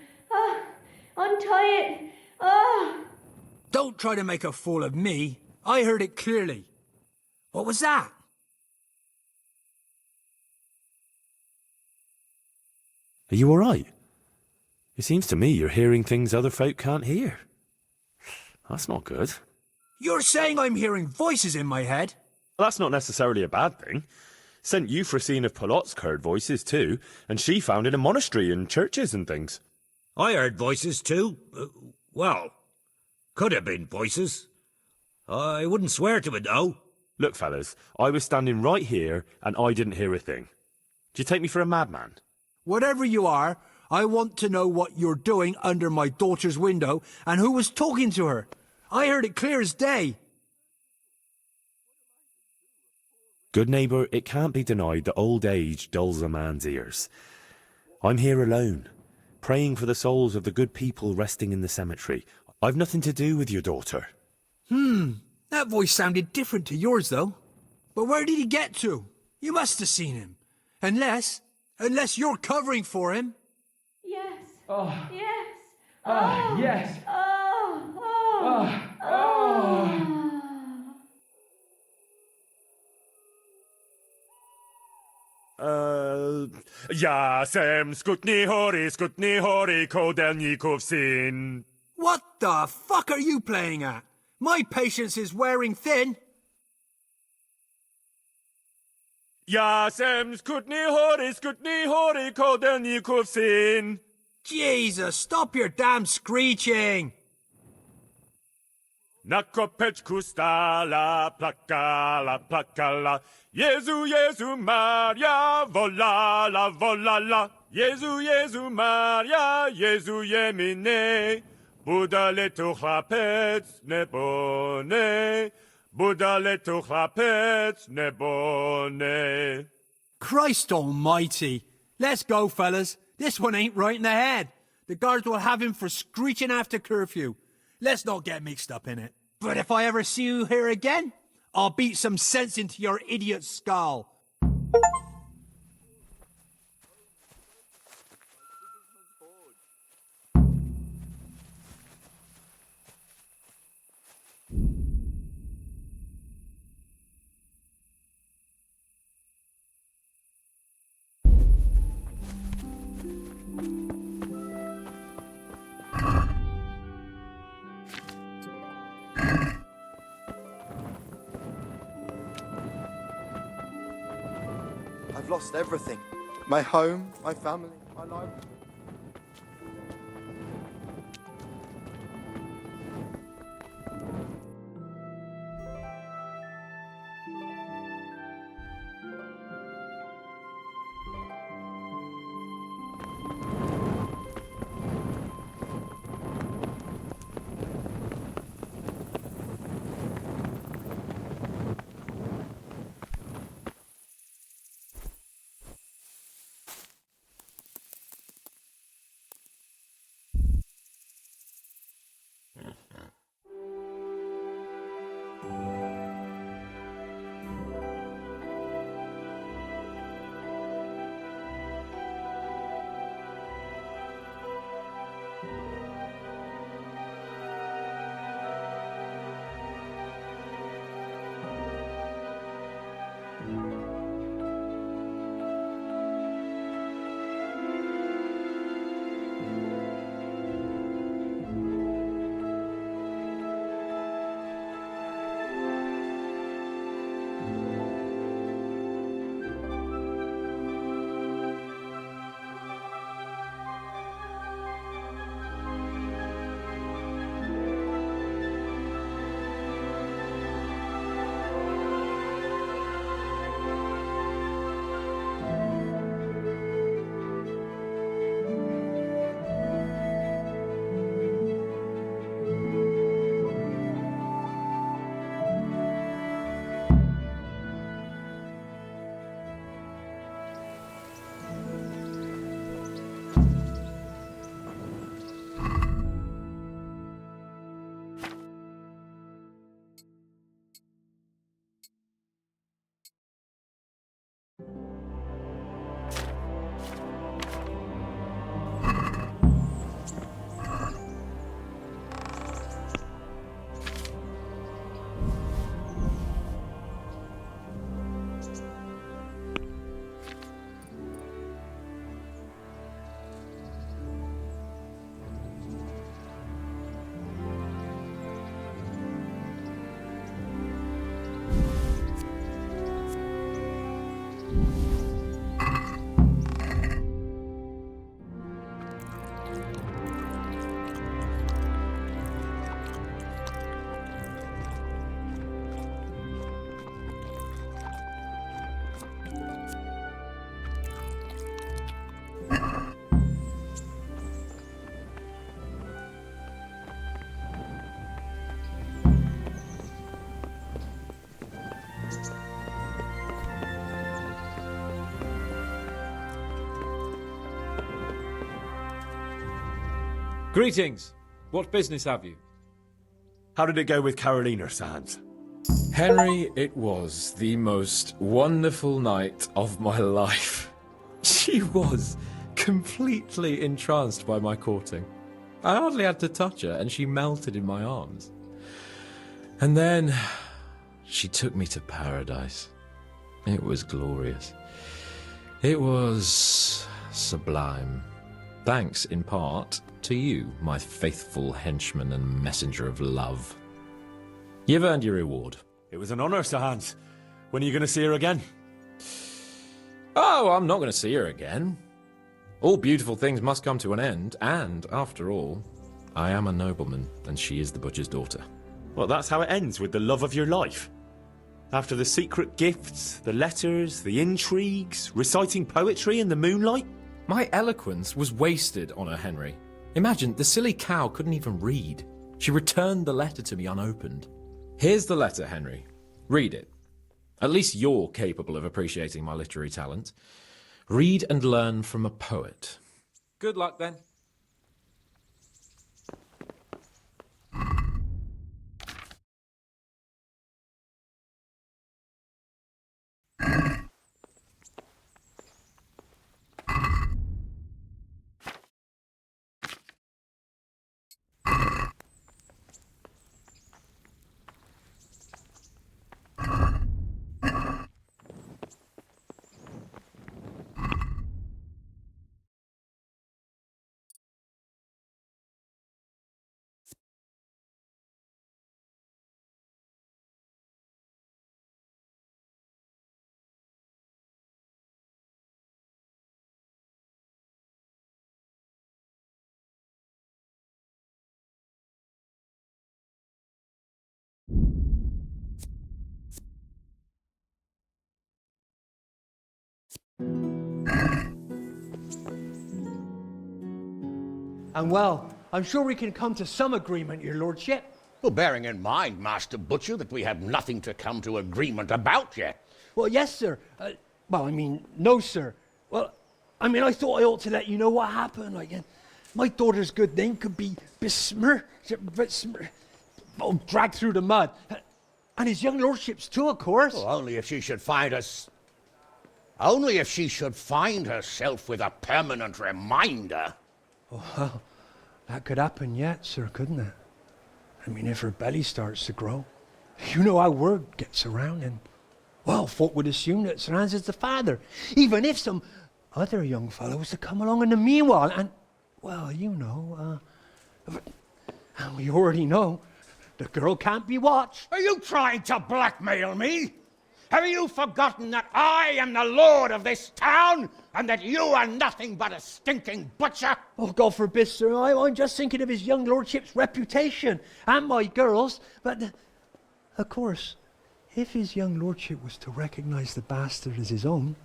Speaker 22: Untie it.
Speaker 21: Don't try to make a fool of me. I heard it clearly. What was that?
Speaker 1: Are you all right? It seems to me you're hearing things other folk can't hear. That's not good.
Speaker 21: You're saying I'm hearing voices in my head?
Speaker 1: Well, that's not necessarily a bad thing. St. Euphrosyne of Polotsk heard voices too, and she founded a monastery and churches and things.
Speaker 8: I heard voices too. Well, could have been voices. I wouldn't swear to it, though.
Speaker 1: Look, fellas, I was standing right here, and I didn't hear a thing. Do you take me for a madman?
Speaker 21: Whatever you are, I want to know what you're doing under my daughter's window and who was talking to her. I heard it clear as day.
Speaker 1: Good neighbour, it can't be denied that old age dulls a man's ears. I'm here alone, praying for the souls of the good people resting in the cemetery. I've nothing to do with your daughter.
Speaker 21: That voice sounded different to yours, though. But where did he get to? You must have seen him. Unless you're covering for him.
Speaker 22: Yes.
Speaker 20: Oh.
Speaker 22: Yes.
Speaker 20: Yes.
Speaker 1: Jasem skutni hori kodelnikov syn.
Speaker 21: What the fuck are you playing at? My patience is wearing thin.
Speaker 1: Jasem skutni hori kodelnikov syn.
Speaker 21: Jesus, stop your damn screeching.
Speaker 1: Na kopečku stála, plakala. Jezu, Jezu, Maria, volala. Jezu, Maria, Jezu je mine. Bude tu chlapec, nebo ne. Bude tu chlapec, nebo ne.
Speaker 21: Christ almighty. Let's go, fellas. This one ain't right in the head. The guards will have him for screeching after curfew. Let's not get mixed up in it. But if I ever see you here again, I'll beat some sense into your idiot skull.
Speaker 3: I've lost everything. My home, my family, my life.
Speaker 20: Greetings. What business have you?
Speaker 1: How did it go with Carolina, Sans?
Speaker 15: Henry, it was the most wonderful night of my life. She was completely entranced by my courting. I hardly had to touch her, and she melted in my arms. And then she took me to paradise. It was glorious. It was sublime. Thanks, in part, to you, my faithful henchman and messenger of love. You've earned your reward.
Speaker 1: It was an honour, Sir Hans. When are you going to see her again?
Speaker 15: Oh, I'm not going to see her again. All beautiful things must come to an end, and, after all, I am a nobleman, and she is the butcher's daughter.
Speaker 1: Well, that's how it ends, with the love of your life. After the secret gifts, the letters, the intrigues, reciting poetry in the moonlight.
Speaker 15: My eloquence was wasted on her, Henry. Imagine, the silly cow couldn't even read. She returned the letter to me unopened. Here's the letter, Henry. Read it. At least you're capable of appreciating my literary talent. Read and learn from a poet.
Speaker 20: Good luck, then.
Speaker 5: And well, I'm sure we can come to some agreement, your lordship.
Speaker 8: Well, bearing in mind, Master Butcher, that we have nothing to come to agreement about yet.
Speaker 5: Well, yes, sir. No, sir. Well, I thought I ought to let you know what happened. My daughter's good name could be dragged through the mud. And his young lordship's too, of course.
Speaker 8: Well, only if she should find herself with a permanent reminder.
Speaker 5: Oh, well, that could happen yet, sir, couldn't it? If her belly starts to grow. You know how word gets around, and, well, folk would assume that Sir Hans is the father, even if some other young fellow was to come along in the meanwhile, and, well, and we already know, the girl can't be watched.
Speaker 8: Are you trying to blackmail me? Have you forgotten that I am the lord of this town, and that you are nothing but a stinking butcher?
Speaker 5: Oh, God forbid, sir. I'm just thinking of his young lordship's reputation, and my girl's. But, of course, if his young lordship was to recognize the bastard as his own,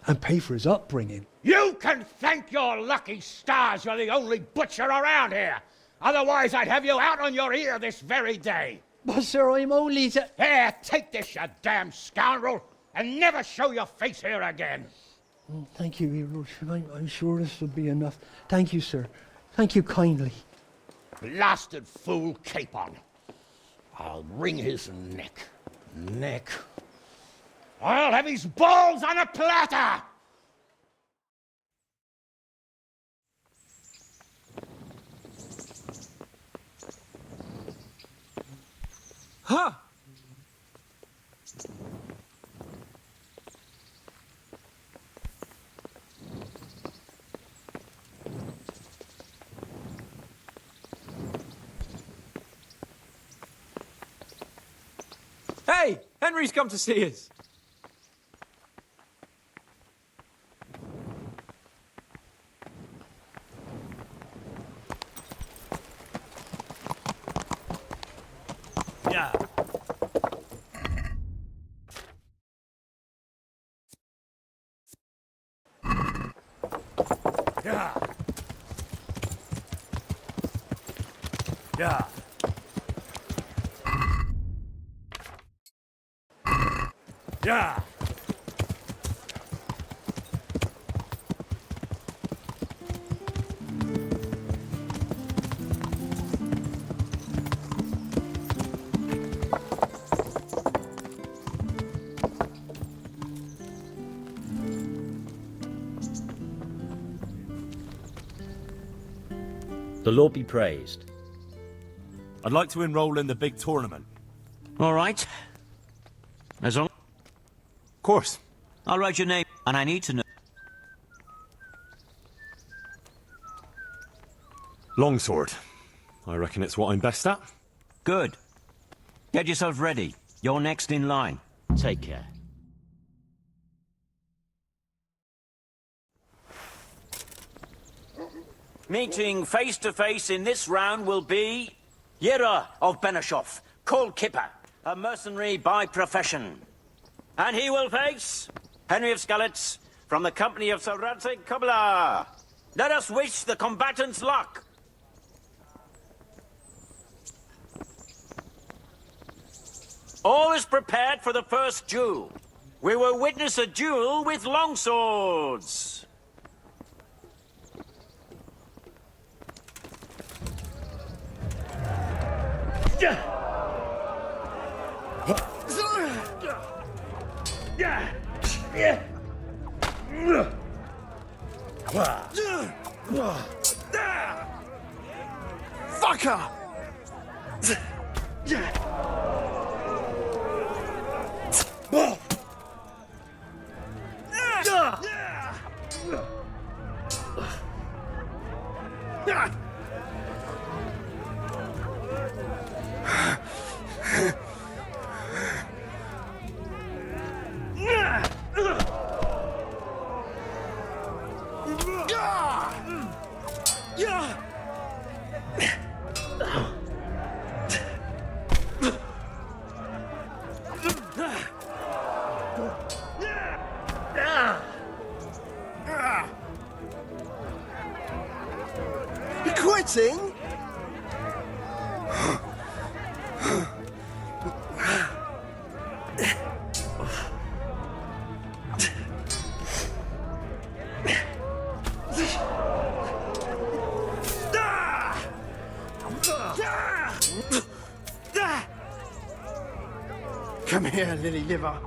Speaker 5: and pay for his upbringing...
Speaker 8: You can thank your lucky stars you're the only butcher around here. Otherwise, I'd have you out on your ear this very day.
Speaker 5: But, sir, I'm only...
Speaker 8: Here, take this, you damn scoundrel, and never show your face here again.
Speaker 5: Thank you, your lordship. I'm sure this will be enough. Thank you, sir. Thank you kindly.
Speaker 8: Blasted fool, Capon. I'll wring his neck. I'll have his balls on a platter!
Speaker 20: Huh! Hey! Henry's come to see us!
Speaker 13: Yeah. Yeah. Yeah. Yeah.
Speaker 2: Lord be praised.
Speaker 1: I'd like to enroll in the big tournament.
Speaker 2: All right. As long...
Speaker 1: Of course.
Speaker 2: I'll write your name, and I need to know...
Speaker 1: Longsword. I reckon it's what I'm best at.
Speaker 2: Good. Get yourself ready. You're next in line. Take care. Meeting face to face in this round will be Yera of Benishov, Cold Kipper, a mercenary by profession. And he will face Henry of Skalitz from the company of Sir Radzig Kobyla. Let us wish the combatants luck. All is prepared for the first duel. We will witness a duel with longswords.
Speaker 5: Fucker! Quitting? Come here, lily liver.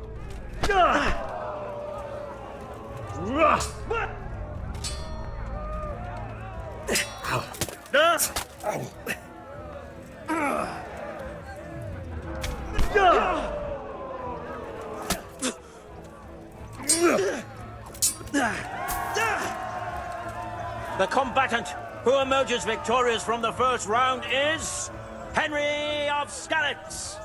Speaker 2: The combatant who emerges victorious from the first round is Henry of Skalitz.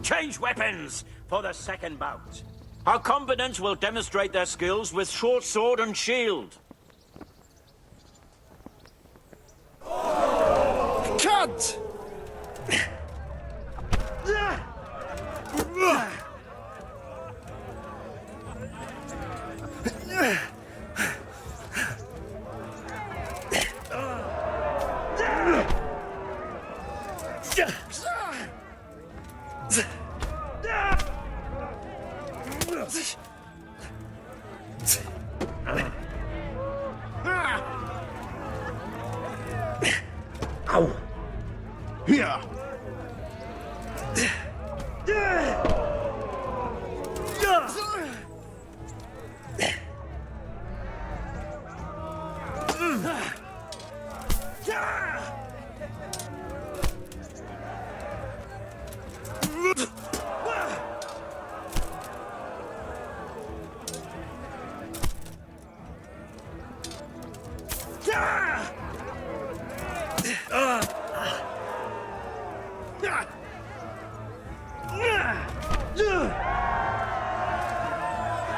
Speaker 2: Change weapons for the second bout. Our combatants will demonstrate their skills with short sword and shield.
Speaker 5: Cut!
Speaker 16: Ow!
Speaker 5: Here!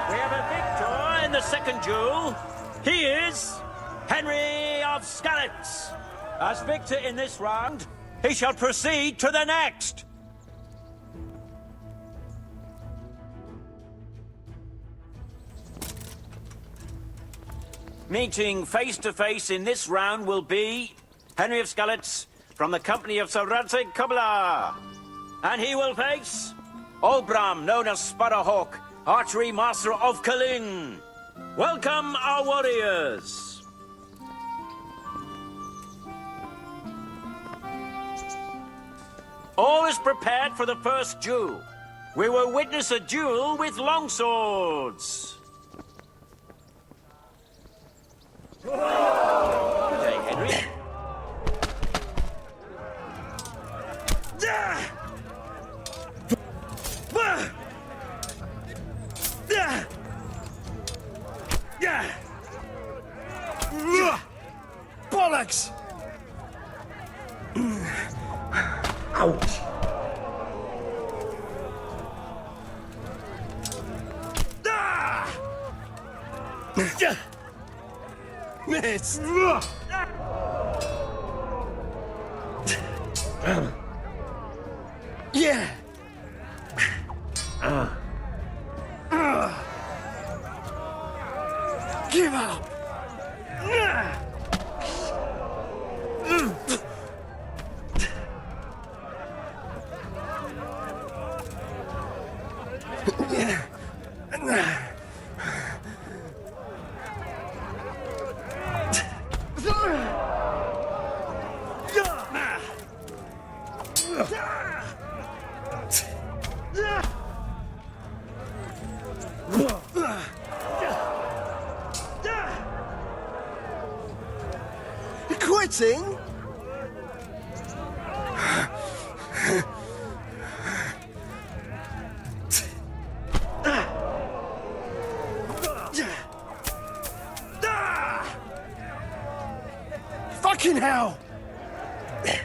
Speaker 2: We have a victor in the second duel. He is Henry of Skalitz. As victor in this round, he shall proceed to the next. Meeting face to face in this round will be Henry of Skalitz from the company of Sir Radzig Kobyla. And he will face Olbram, known as Sparrowhawk, archery master of Kalin. Welcome, our warriors. All is prepared for the first duel. we will witness a duel with longswords. Good day, Henry.
Speaker 16: Bollocks! Ouch! Missed! Yeah! Give up! Quitting? Fucking hell!
Speaker 2: The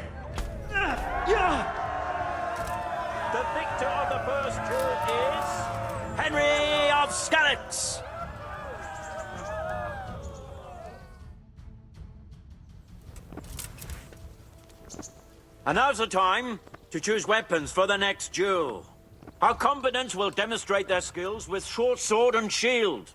Speaker 2: victor of the first duel is Henry of Skalitz. And now's the time to choose weapons for the next duel. Our combatants will demonstrate their skills with short sword and shield.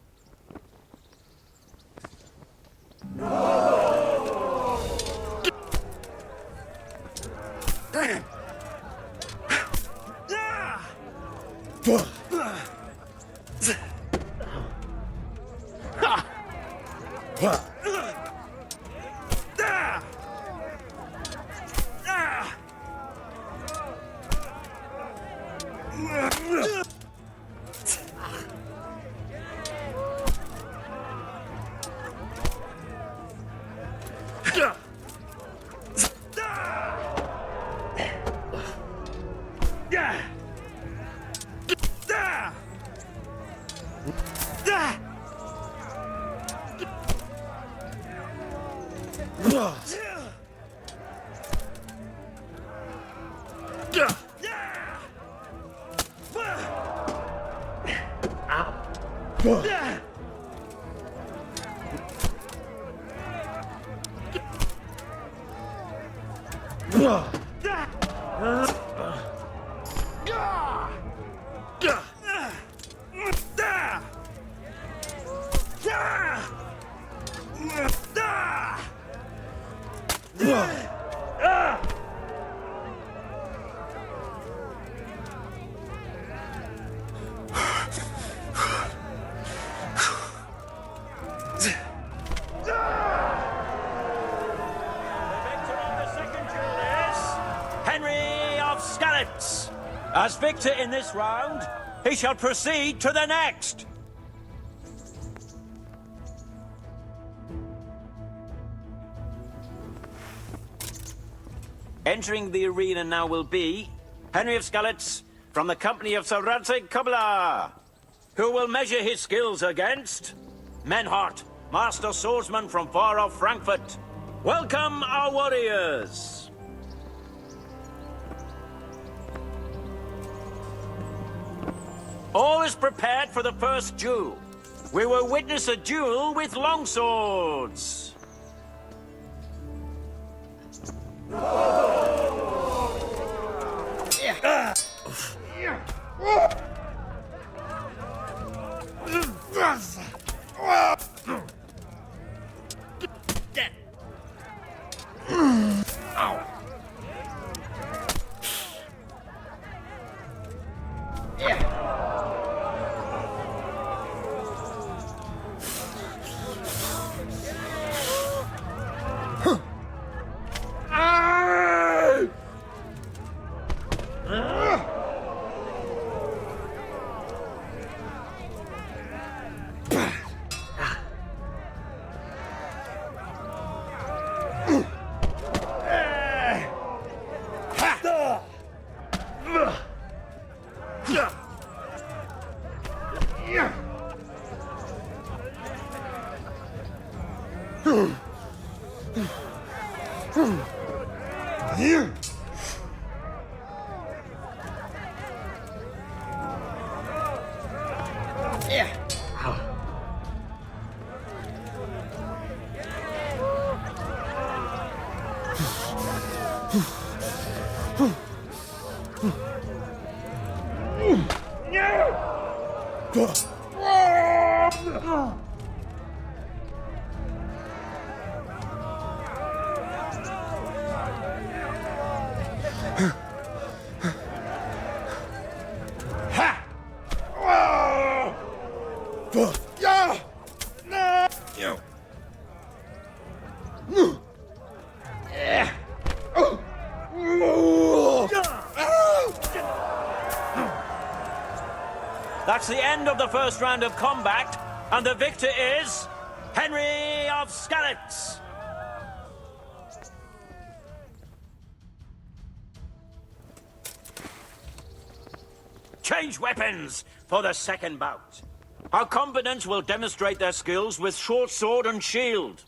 Speaker 2: As victor in this round, he shall proceed to the next. Entering the arena now will be Henry of Skalitz from the company of Sir Radzig Kobyla, who will measure his skills against Menhart, master swordsman from far off Frankfurt. Welcome, our warriors. All is prepared for the first duel. We will witness a duel with longswords.
Speaker 3: Here.
Speaker 5: Yeah.
Speaker 2: That's the end of the first round of combat, and the victor is Henry of Skalitz. Change weapons for the second bout. Our combatants will demonstrate their skills with short sword and shield.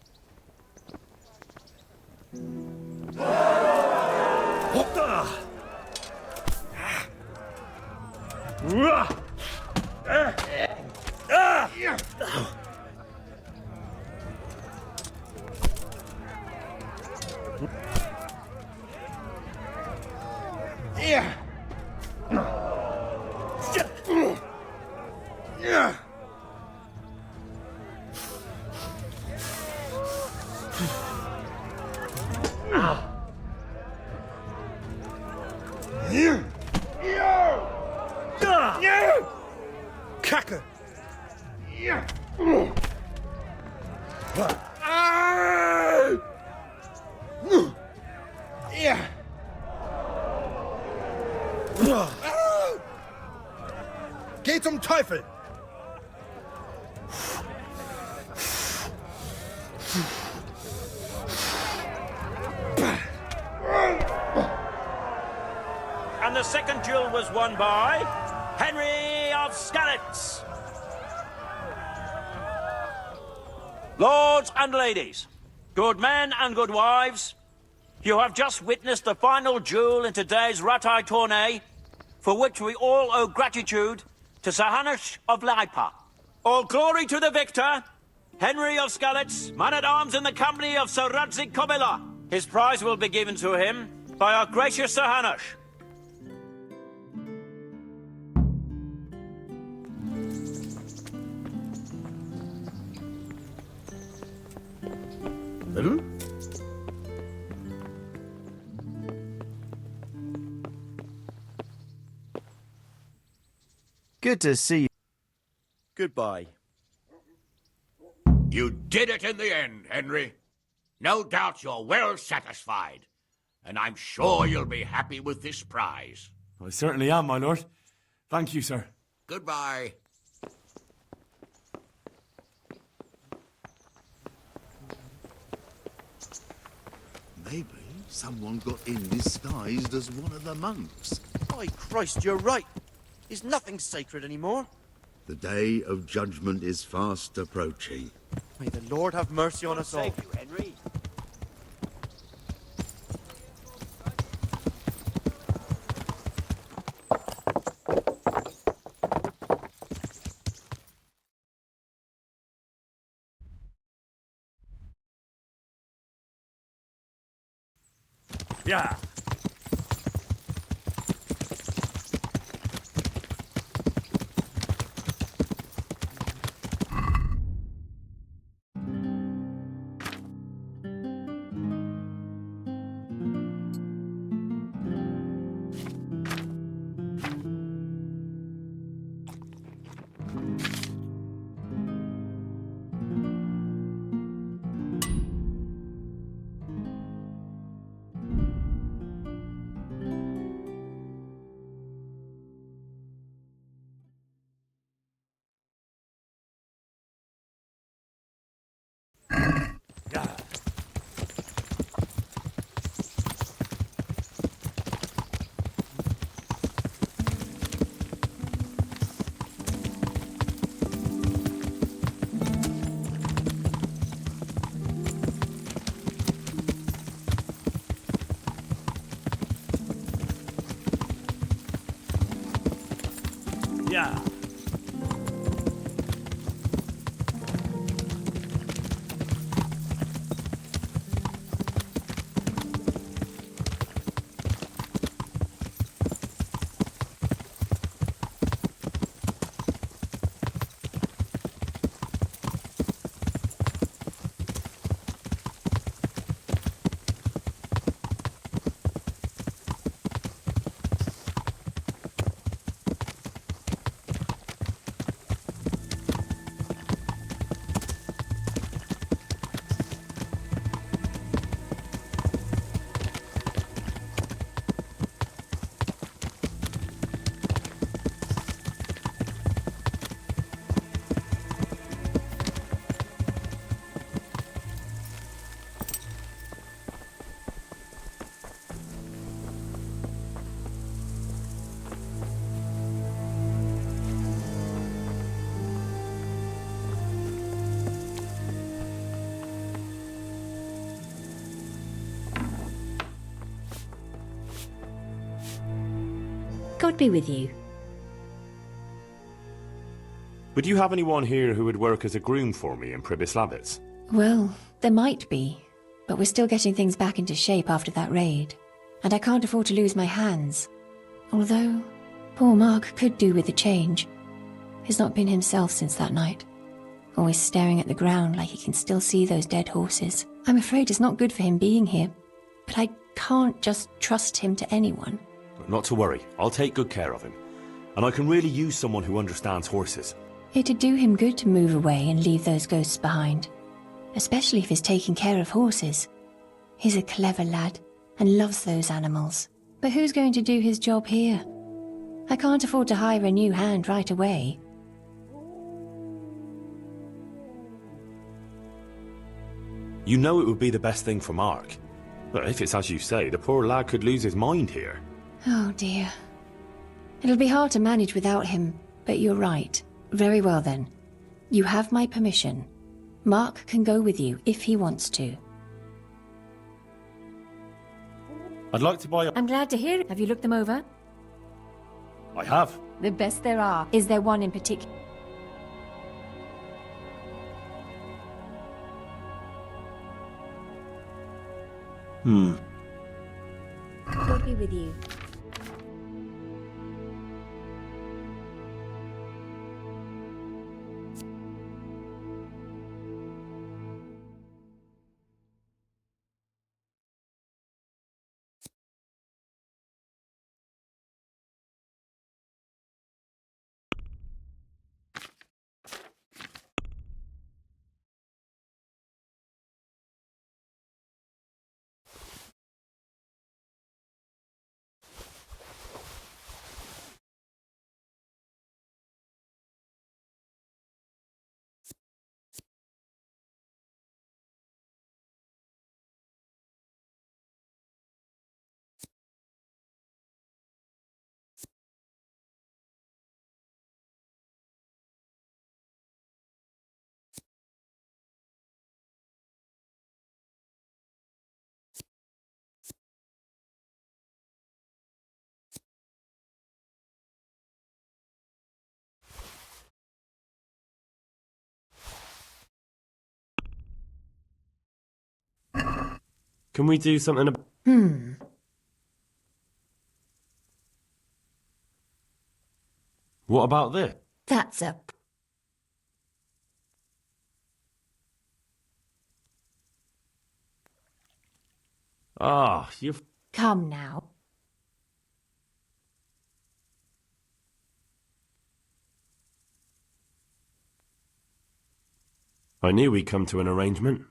Speaker 3: Cacker. Geht zum Teufel!
Speaker 2: And the second duel was won by Henry of Skalitz. Lords and ladies, good men and good wives, you have just witnessed the final duel in today's Ratai tourney, for which we all owe gratitude to Sahanush of Laipa. All glory to the victor, Henry of Skalitz, man-at-arms in the company of Sir Radzik Kobila. His prize will be given to him by our gracious Sahanush.
Speaker 7: Good to see you. Goodbye.
Speaker 8: You did it in the end, Henry. No doubt you're well satisfied. And I'm sure you'll be happy with this prize.
Speaker 3: I certainly am, my lord. Thank you, sir.
Speaker 8: Goodbye.
Speaker 12: Maybe someone got in disguised as one of the monks.
Speaker 7: By Christ, you're right. Is nothing sacred anymore?
Speaker 12: The day of judgment is fast approaching.
Speaker 7: May the Lord have mercy on us all.
Speaker 2: Save you, Henry.
Speaker 13: Yeah.
Speaker 9: God be with you.
Speaker 1: Would you have anyone here who would work as a groom for me in Pribyslavitz?
Speaker 9: Well, there might be, but we're still getting things back into shape after that raid. And I can't afford to lose my hands. Although, poor Mark could do with a change. He's not been himself since that night. Always staring at the ground like he can still see those dead horses. I'm afraid it's not good for him being here, but I can't just trust him to anyone.
Speaker 1: Not to worry, I'll take good care of him. And I can really use someone who understands horses.
Speaker 9: It'd do him good to move away and leave those ghosts behind. Especially if he's taking care of horses. He's a clever lad and loves those animals. But who's going to do his job here? I can't afford to hire a new hand right away.
Speaker 1: You know it would be the best thing for Mark. But if it's as you say, the poor lad could lose his mind here.
Speaker 9: Oh dear. It'll be hard to manage without him, but you're right. Very well then. You have my permission. Mark can go with you if he wants to.
Speaker 1: I'd like to buy a...
Speaker 9: I'm glad to hear it. Have you looked them over?
Speaker 1: I have.
Speaker 9: The best there are. Is there one in particular? God be with you.
Speaker 1: Can we do something about... What about this?
Speaker 9: That's a...
Speaker 1: Ah, you've...
Speaker 9: Come now.
Speaker 1: I knew we'd come to an arrangement.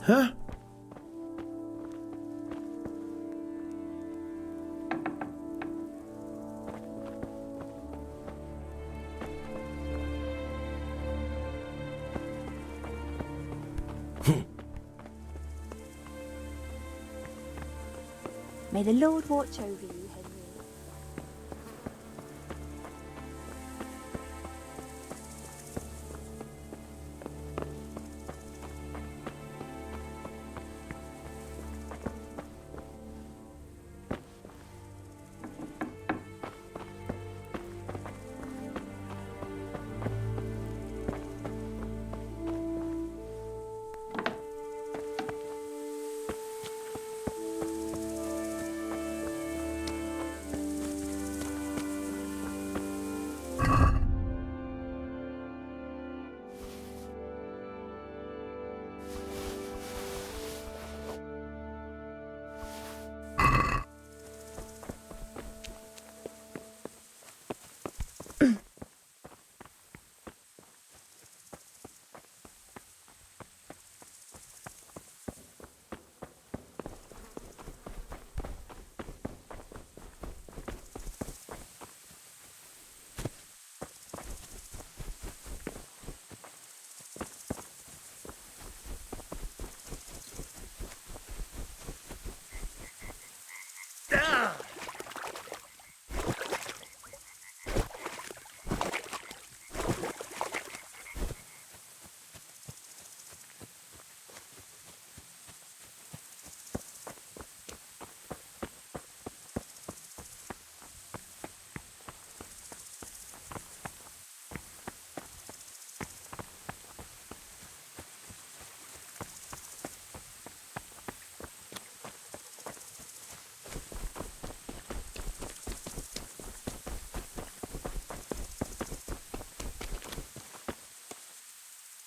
Speaker 16: Huh?
Speaker 18: May the Lord watch over you, Henry.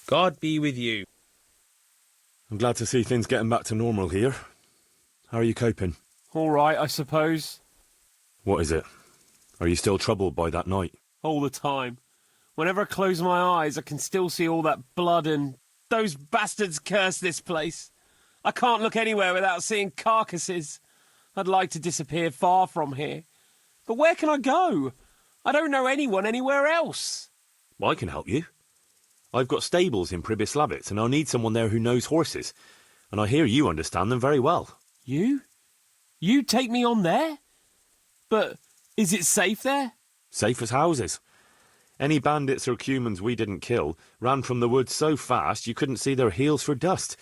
Speaker 16: God be with you.
Speaker 1: I'm glad to see things getting back to normal here. How are you coping?
Speaker 20: All right, I suppose.
Speaker 1: What is it? Are you still troubled by that night?
Speaker 20: All the time. Whenever I close my eyes, I can still see all that blood and... Those bastards curse this place. I can't look anywhere without seeing carcasses. I'd like to disappear far from here. But where can I go? I don't know anyone anywhere else.
Speaker 1: I can help you. I've got stables in Pribyslavitz, and I'll need someone there who knows horses. And I hear you understand them very well.
Speaker 20: You? You take me on there? But is it safe there?
Speaker 1: Safe as houses. Any bandits or cumans we didn't kill ran from the woods so fast you couldn't see their heels for dust.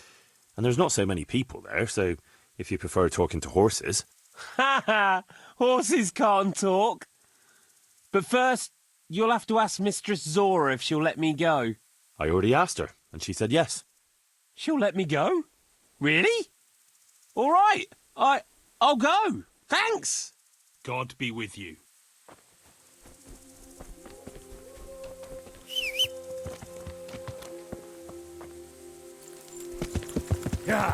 Speaker 1: And there's not so many people there, so if you prefer talking to horses...
Speaker 20: Ha ha! Horses can't talk. But first, you'll have to ask Mistress Zora if she'll let me go.
Speaker 1: I already asked her, and she said yes.
Speaker 20: She'll let me go? Really? All right, I'll go. Thanks.
Speaker 16: God be with you.
Speaker 13: Yeah.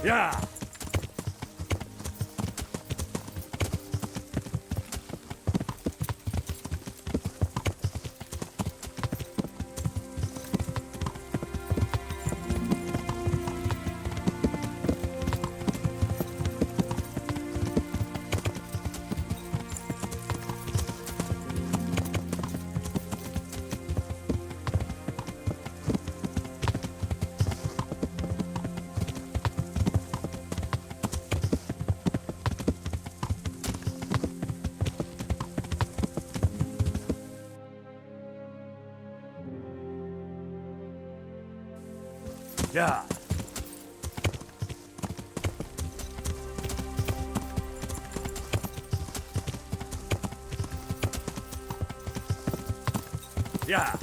Speaker 13: Yeah. Yeah. Yeah.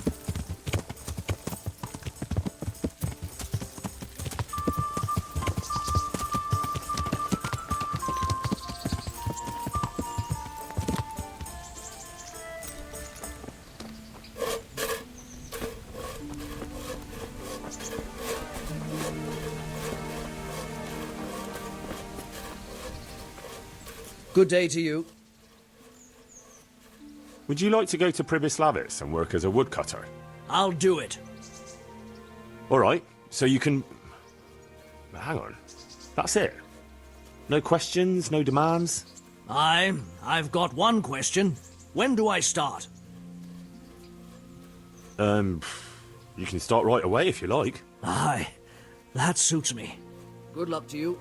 Speaker 5: Good day to you.
Speaker 1: Would you like to go to Pribyslavitz and work as a woodcutter?
Speaker 5: I'll do it.
Speaker 1: All right, so you can... Hang on. That's it? No questions, no demands?
Speaker 5: I've got one question. When do I start?
Speaker 1: You can start right away if you like.
Speaker 5: Aye, that suits me. Good luck to you.